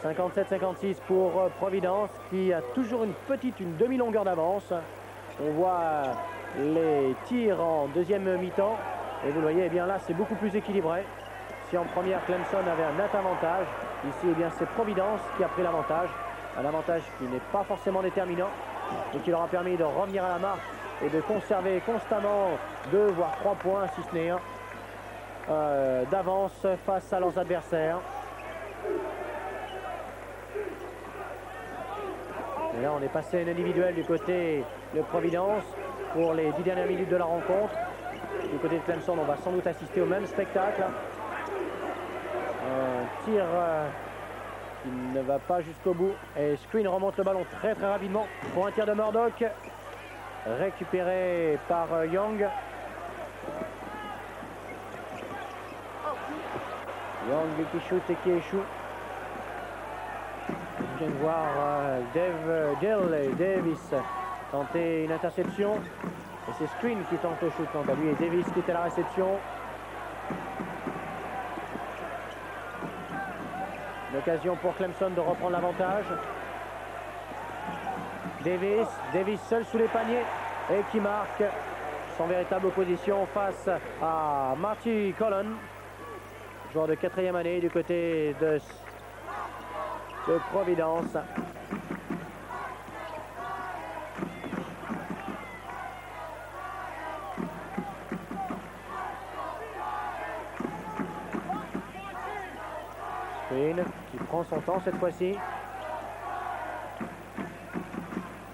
57-56 pour Providence, qui a toujours une demi-longueur d'avance. On voit les tirs en deuxième mi-temps. Et vous le voyez, eh bien là, c'est beaucoup plus équilibré. Si en première, Clemson avait un net avantage, ici, eh bien, c'est Providence qui a pris l'avantage. Un avantage qui n'est pas forcément déterminant, mais qui leur a permis de revenir à la marque et de conserver constamment 2 voire 3 points, si ce n'est un, d'avance face à leurs adversaires. Et là, on est passé à une individuelle du côté de Providence pour les 10 dernières minutes de la rencontre. Du côté de Clemson, on va sans doute assister au même spectacle. Un tir qui ne va pas jusqu'au bout. Et Screen remonte le ballon très rapidement pour un tir de Murdoch. Récupéré par Young. Young qui shoot et qui échoue. Je viens de voir Dale Davis tenter une interception. Et c'est Screen qui tente le shoot quant à lui. Et Davis qui était à la réception. L'occasion pour Clemson de reprendre l'avantage. Davis seul sous les paniers et qui marque sans véritable opposition face à Marty Cullen, joueur de 4e année du côté de Providence. Screen qui prend son temps cette fois-ci.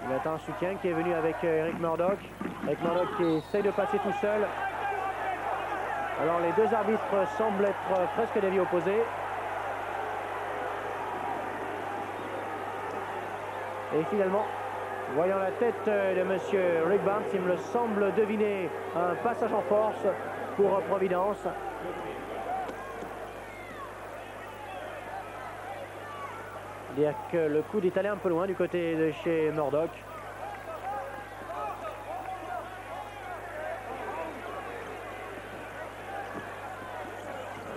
Il attend un soutien qui est venu avec Eric Murdoch. Eric Murdoch qui essaye de passer tout seul. Alors les deux arbitres semblent être presque d'avis opposés. Et finalement, voyant la tête de monsieur Rick Barnes, il me semble deviner un passage en force pour Providence. Dire que le coude est allé un peu loin du côté de chez Murdoch.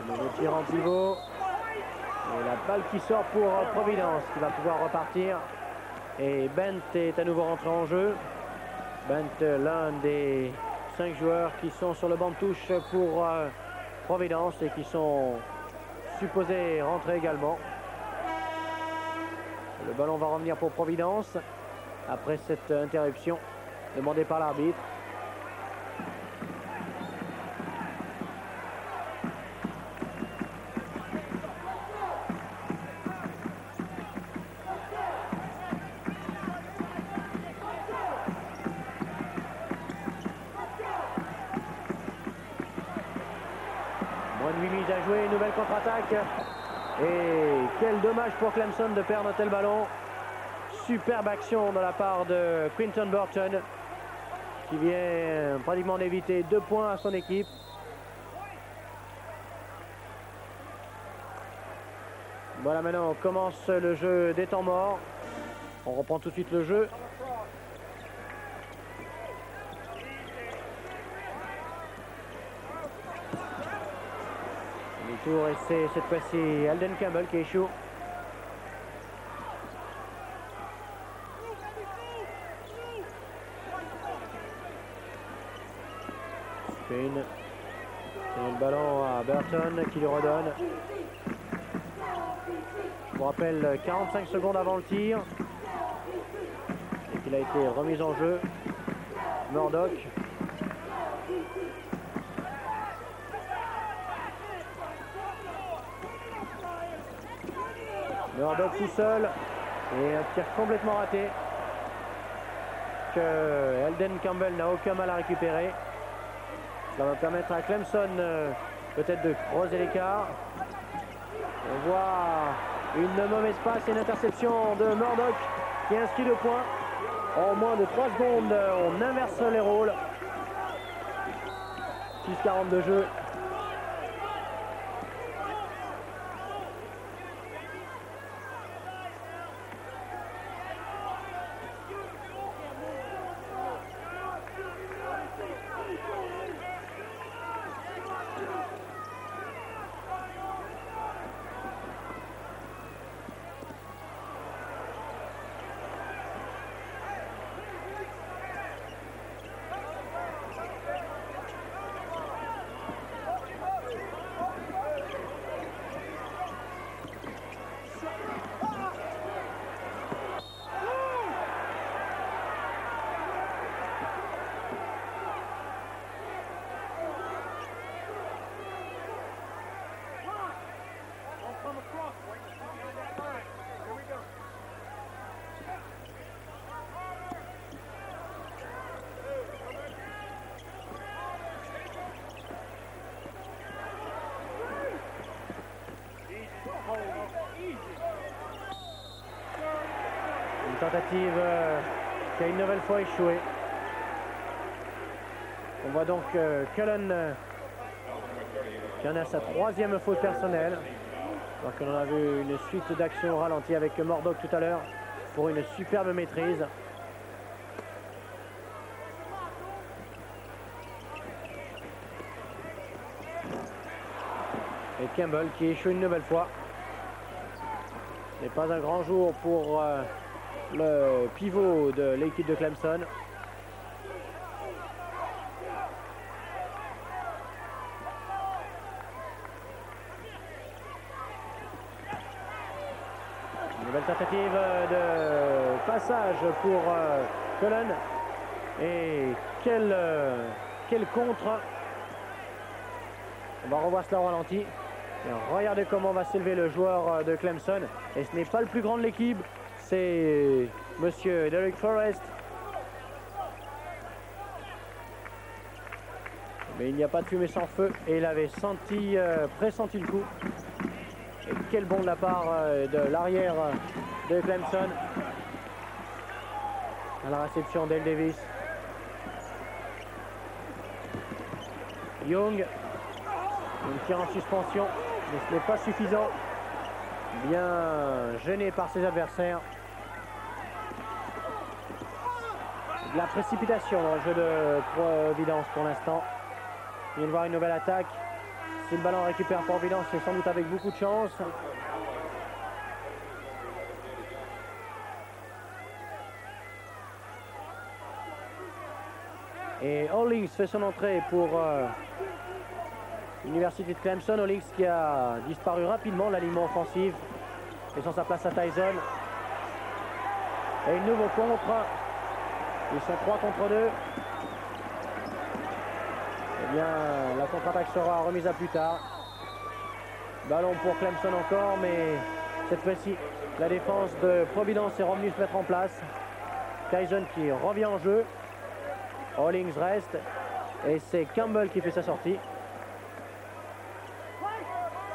Le nouveau tir en pivot. Et la balle qui sort pour Providence, qui va pouvoir repartir. Et Bent est à nouveau rentré en jeu. Bent, l'un des 5 joueurs qui sont sur le banc de touche pour Providence et qui sont supposés rentrer également. Le ballon va revenir pour Providence après cette interruption demandée par l'arbitre. Moins de 8 minutes à jouer, nouvelle contre-attaque. Et quel dommage pour Clemson de perdre un tel ballon. Superbe action de la part de Quinton Burton, qui vient pratiquement d'éviter 2 points à son équipe. Voilà, maintenant on commence le jeu des temps morts. On reprend tout de suite le jeu. Demi-tour et c'est cette fois-ci Alden Campbell qui échoue. Spin. Et le ballon à Burton qui lui redonne. Je vous rappelle 45 secondes avant le tir. Et qu'il a été remis en jeu. Murdoch. Murdoch tout seul. Et un tir complètement raté. Que Alden Campbell n'a aucun mal à récupérer. Ça va permettre à Clemson peut-être de creuser l'écart. On voit une mauvaise passe et une interception de Murdoch qui inscrit le point. En moins de 3 secondes, on inverse les rôles. 6:40 de jeu. Une tentative qui a une nouvelle fois échoué. On voit donc Cullen qui en a sa 3e faute personnelle. Alors que l'on a vu une suite d'actions ralenties avec Murdoch tout à l'heure pour une superbe maîtrise. Et Campbell qui échoue une nouvelle fois. Ce n'est pas un grand jour pour le pivot de l'équipe de Clemson. Une nouvelle tentative de passage pour Cullen. Et quel contre. On va revoir cela au ralenti. Et regardez comment va s'élever le joueur de Clemson. Et ce n'est pas le plus grand de l'équipe, c'est monsieur Derek Forrest. Mais il n'y a pas de fumée sans feu. Et il avait pressenti le coup. Et quel bond de la part de l'arrière de Clemson. À la réception d'El Davis. Young. Un tir en suspension, mais ce n'est pas suffisant. Bien gêné par ses adversaires. De la précipitation dans le jeu de Providence pour l'instant. Il vient de voir une nouvelle attaque. Si le ballon récupère Providence, c'est sans doute avec beaucoup de chance. Et Hollings fait son entrée pour l'Université de Clemson. Hollings qui a disparu rapidement de l'alignement offensif, laissant sa place à Tyson. Et une nouveau contre. Ils sont 3 contre 2. Eh bien, la contre-attaque sera remise à plus tard. Ballon pour Clemson encore, mais cette fois-ci, la défense de Providence est revenue se mettre en place. Tyson qui revient en jeu. Hollings reste. Et c'est Campbell qui fait sa sortie.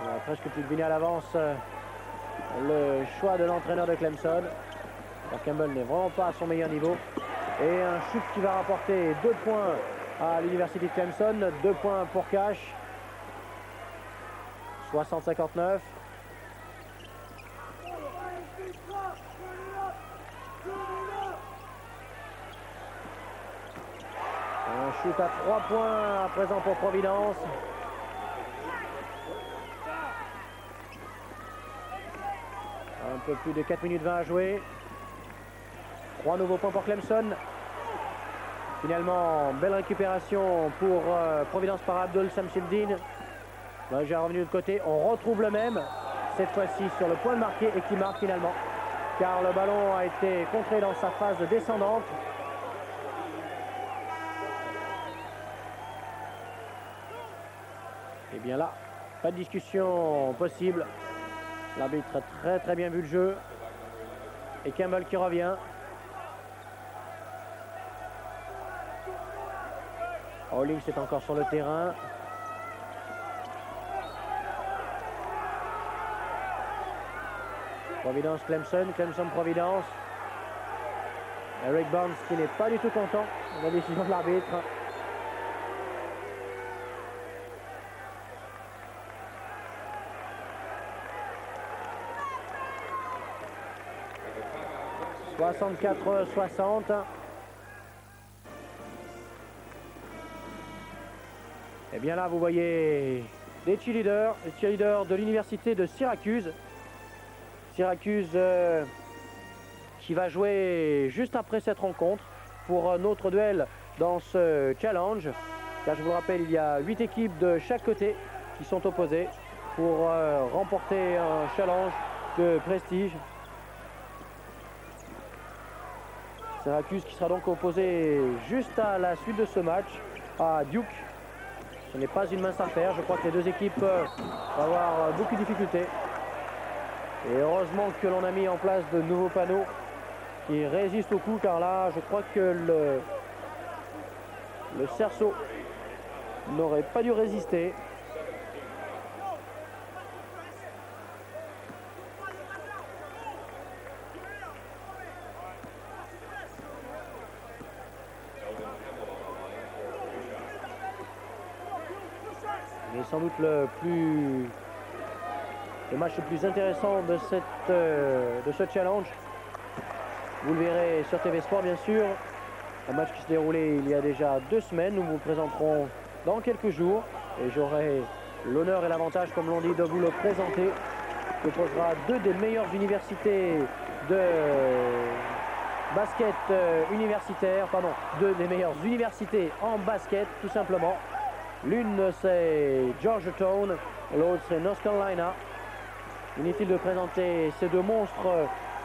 On a presque pu deviner à l'avance le choix de l'entraîneur de Clemson. Alors Campbell n'est vraiment pas à son meilleur niveau. Et un shoot qui va rapporter 2 points à l'université de Clemson. 2 points pour Cash. 60-59. Un shoot à 3 points à présent pour Providence. Un peu plus de 4 minutes 20 à jouer. 3 nouveaux points pour Clemson. Finalement, belle récupération pour Providence par Abdul Samsildine. J'ai revenu de l'autre côté. On retrouve le même, cette fois-ci sur le point de marquer et qui marque finalement. Car le ballon a été contré dans sa phase descendante. Et bien là, pas de discussion possible. L'arbitre a très bien vu le jeu. Et Campbell qui revient. Hollings est encore sur le terrain. Providence, Clemson, Providence. Eric Barnes qui n'est pas du tout content de la décision de l'arbitre. « 64-60 ». Et bien là, vous voyez des cheerleaders, de l'université de Syracuse. Syracuse qui va jouer juste après cette rencontre pour un autre duel dans ce challenge. Car je vous le rappelle, il y a 8 équipes de chaque côté qui sont opposées pour remporter un challenge de prestige. Syracuse qui sera donc opposé juste à la suite de ce match à Duke. Ce n'est pas une mince affaire. Je crois que les deux équipes vont avoir beaucoup de difficultés. Et heureusement que l'on a mis en place de nouveaux panneaux qui résistent au coup, car là, je crois que le cerceau n'aurait pas dû résister. Mais sans doute le match le plus intéressant de ce challenge. Vous le verrez sur TV Sport, bien sûr. Un match qui s'est déroulé il y a déjà 2 semaines. Nous vous le présenterons dans quelques jours. Et j'aurai l'honneur et l'avantage, comme l'on dit, de vous le présenter. Qui opposera 2 des meilleures universités de basket universitaire. Pardon, 2 des meilleures universités en basket, tout simplement. L'une, c'est Georgetown. L'autre, c'est North Carolina. Inutile de présenter ces 2 monstres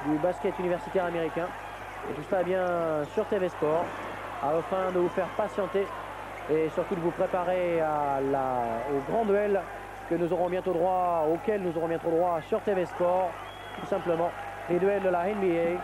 du basket universitaire américain. Et tout cela bien sur TV Sport, afin de vous faire patienter et surtout de vous préparer au grand duel auquel nous aurons bientôt droit sur TV Sport. Tout simplement, les duels de la NBA.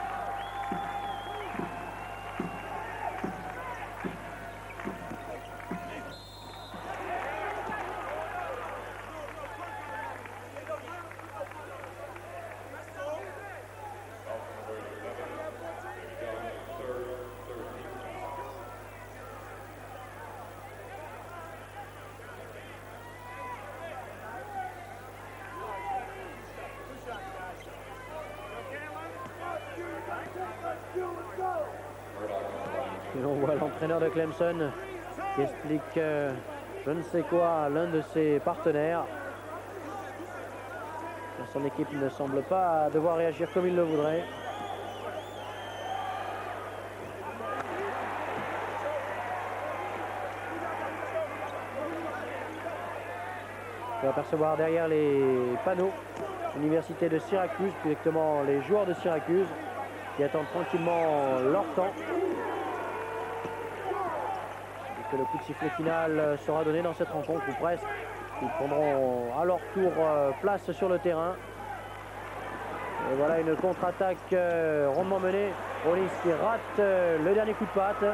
Et on voit l'entraîneur de Clemson qui explique je ne sais quoi à l'un de ses partenaires. Son équipe ne semble pas devoir réagir comme il le voudrait. On peut apercevoir derrière les panneaux l'université de Syracuse, plus exactement les joueurs de Syracuse qui attendent tranquillement leur temps. Et que le coup de sifflet final sera donné dans cette rencontre, ou presque. Ils prendront à leur tour place sur le terrain. Et voilà une contre-attaque rondement menée. Hollings qui rate le dernier coup de patte.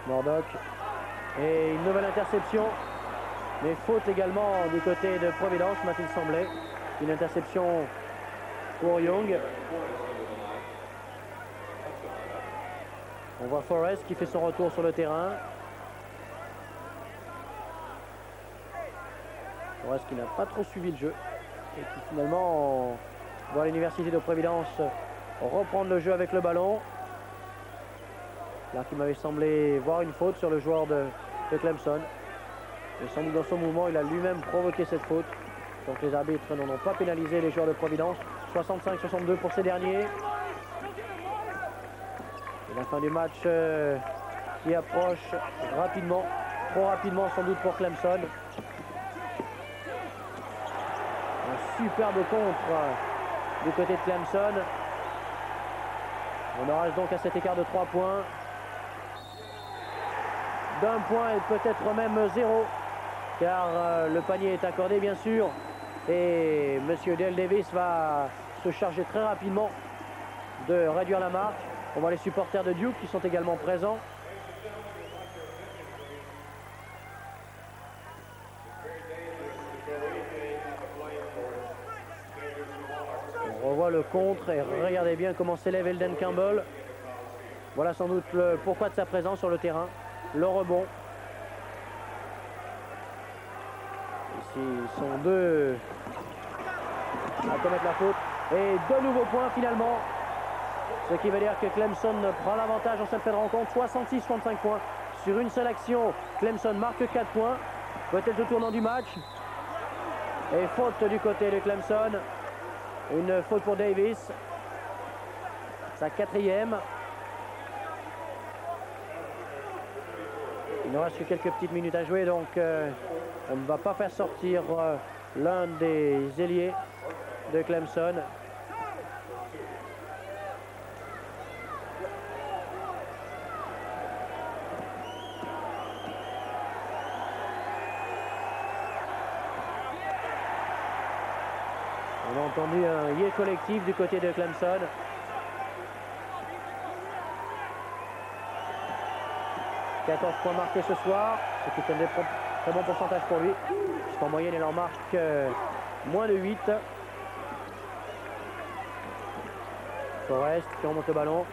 Murdoch. Et une nouvelle interception. Mais faute également du côté de Providence, m'a-t-il semblé. Une interception pour Young. On voit Forrest qui fait son retour sur le terrain. Forrest qui n'a pas trop suivi le jeu. Et qui finalement voit l'université de Providence reprendre le jeu avec le ballon. Là qui m'avait semblé voir une faute sur le joueur de Clemson. Et sans doute dans son mouvement, il a lui-même provoqué cette faute. Donc les arbitres n'en ont pas pénalisé les joueurs de Providence. 65-62 pour ces derniers. Et la fin du match qui approche rapidement. Trop rapidement sans doute pour Clemson. Un superbe contre du côté de Clemson. On en reste donc à cet écart de 3 points. D'un point et peut-être même 0. Car le panier est accordé bien sûr. Et monsieur Dale Davis va se charger très rapidement de réduire la marque. On voit les supporters de Duke qui sont également présents. On revoit le contre et regardez bien comment s'élève Elden Campbell. Voilà sans doute le pourquoi de sa présence sur le terrain. Le rebond. Ici, ils sont deux à commettre la faute. Et de nouveaux points finalement. Ce qui veut dire que Clemson prend l'avantage en cette fin de rencontre. 66-65 points sur une seule action. Clemson marque 4 points. Peut-être le tournant du match. Et faute du côté de Clemson. Une faute pour Davis. Sa 4e. Il ne reste que quelques petites minutes à jouer. Donc on ne va pas faire sortir l'un des ailiers de Clemson. On a entendu un yé collectif du côté de Clemson. « 14 points marqués ce soir, ce qui est un très bon pourcentage pour lui. Puisqu'en moyenne, il en marque moins de 8. Forrest qui remonte le ballon.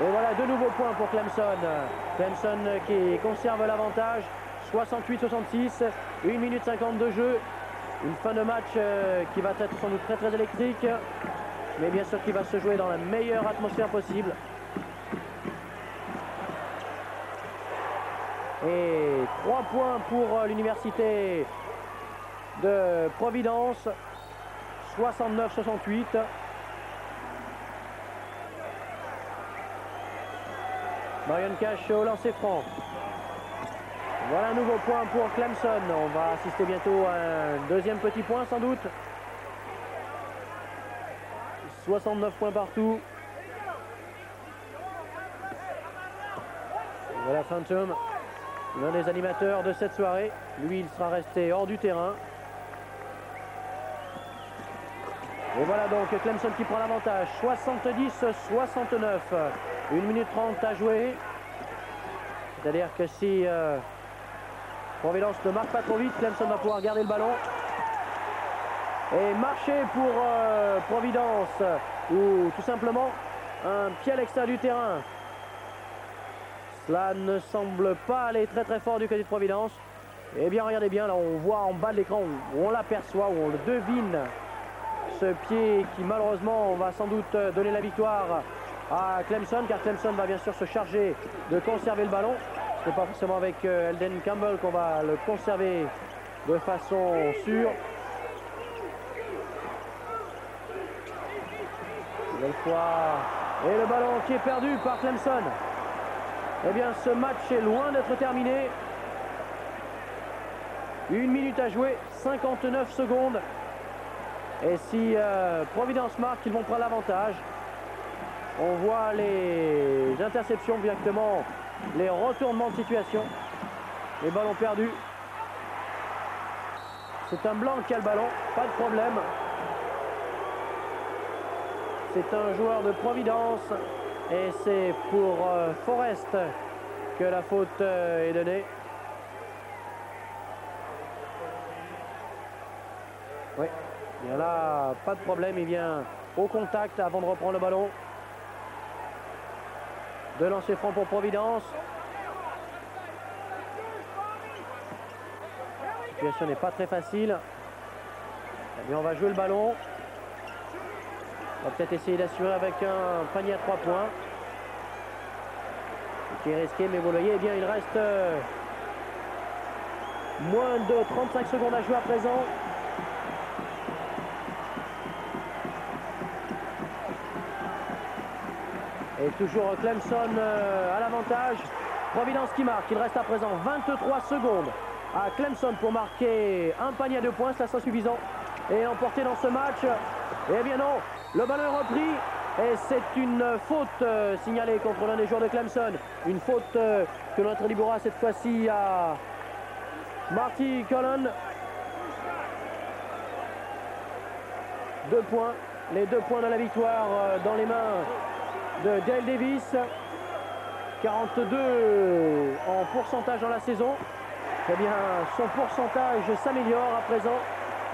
Et voilà, de nouveaux points pour Clemson. Clemson qui conserve l'avantage. 68-66, 1 minute 50 de jeu. Une fin de match qui va être sans doute très très électrique. Mais bien sûr qui va se jouer dans la meilleure atmosphère possible. Et 3 points pour l'université de Providence. 69-68. Marion Cash au lancer franc. Voilà un nouveau point pour Clemson. On va assister bientôt à un deuxième petit point sans doute. 69 points partout. Voilà Phantom, l'un des animateurs de cette soirée. Lui, il sera resté hors du terrain. Et voilà donc Clemson qui prend l'avantage. 70-69. 1 minute 30 à jouer. C'est-à-dire que si Providence ne marque pas trop vite, Clemson va pouvoir garder le ballon. Et marcher pour Providence, ou tout simplement un pied à l'extérieur du terrain. Cela ne semble pas aller très très fort du côté de Providence. Eh bien regardez bien, là on voit en bas de l'écran où on l'aperçoit, où on le devine. Ce pied qui malheureusement va sans doute donner la victoire à Clemson, car Clemson va bien sûr se charger de conserver le ballon. Ce n'est pas forcément avec Elden Campbell qu'on va le conserver de façon sûre. Nouvelle fois. Et le ballon qui est perdu par Clemson. Eh bien ce match est loin d'être terminé. 1 minute à jouer, 59 secondes. Et si Providence marque, ils vont prendre l'avantage. On voit les interceptions directement, les retournements de situation. Les ballons perdus. C'est un blanc qui a le ballon, pas de problème. C'est un joueur de Providence et c'est pour Forrest que la faute est donnée. Oui, bien là, pas de problème, il vient au contact avant de reprendre le ballon. De lancer franc pour Providence. La situation n'est pas très facile. Mais on va jouer le ballon. On va peut-être essayer d'assurer avec un panier à 3 points. Qui est risqué, mais vous voyez, eh bien, il reste moins de 35 secondes à jouer à présent. Et toujours Clemson à l'avantage. Providence qui marque. Il reste à présent 23 secondes à Clemson pour marquer un panier à 2 points. Ça sera suffisant. Et emporté dans ce match. Eh bien non, le ballon est repris. Et c'est une faute signalée contre l'un des joueurs de Clemson. Une faute que notre Libora cette fois-ci à Marty Cullen. 2 points. Les 2 points de la victoire dans les mains de Dale Davis. 42 en pourcentage dans la saison. Eh bien, son pourcentage s'améliore à présent.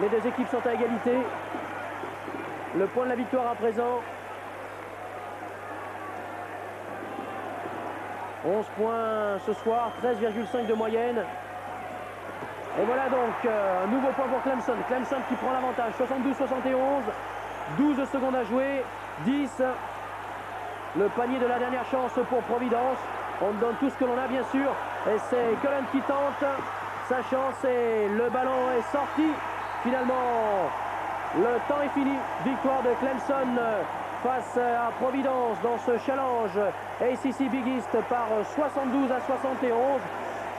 Les deux équipes sont à égalité. Le point de la victoire à présent. 11 points ce soir, 13,5 de moyenne. Et voilà donc un nouveau point pour Clemson. Clemson qui prend l'avantage, 72-71. 12 secondes à jouer, 10. Le panier de la dernière chance pour Providence. On donne tout ce que l'on a bien sûr. Et c'est Cullen qui tente sa chance et le ballon est sorti. Finalement, le temps est fini. Victoire de Clemson face à Providence dans ce challenge ACC Big East par 72-71.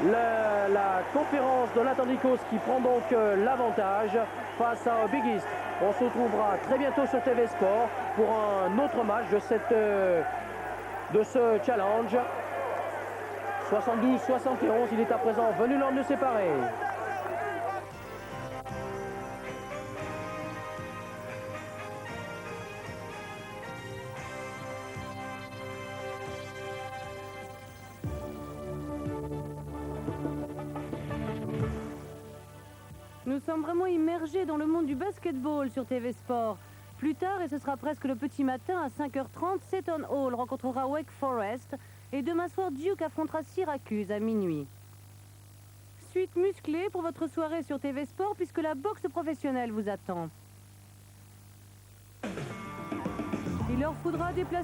La conférence de l'Atlanticos qui prend donc l'avantage face à Big East. On se retrouvera très bientôt sur TV Sport pour un autre match de ce challenge. 72-71, il est à présent venu l'heure de séparer. Nous sommes vraiment immergés dans le monde du basketball sur TV Sport. Plus tard, et ce sera presque le petit matin, à 5h30, Seton Hall rencontrera Wake Forest. Et demain soir, Duke affrontera Syracuse à minuit. Suite musclée pour votre soirée sur TV Sport, puisque la boxe professionnelle vous attend. Il leur faudra déplacer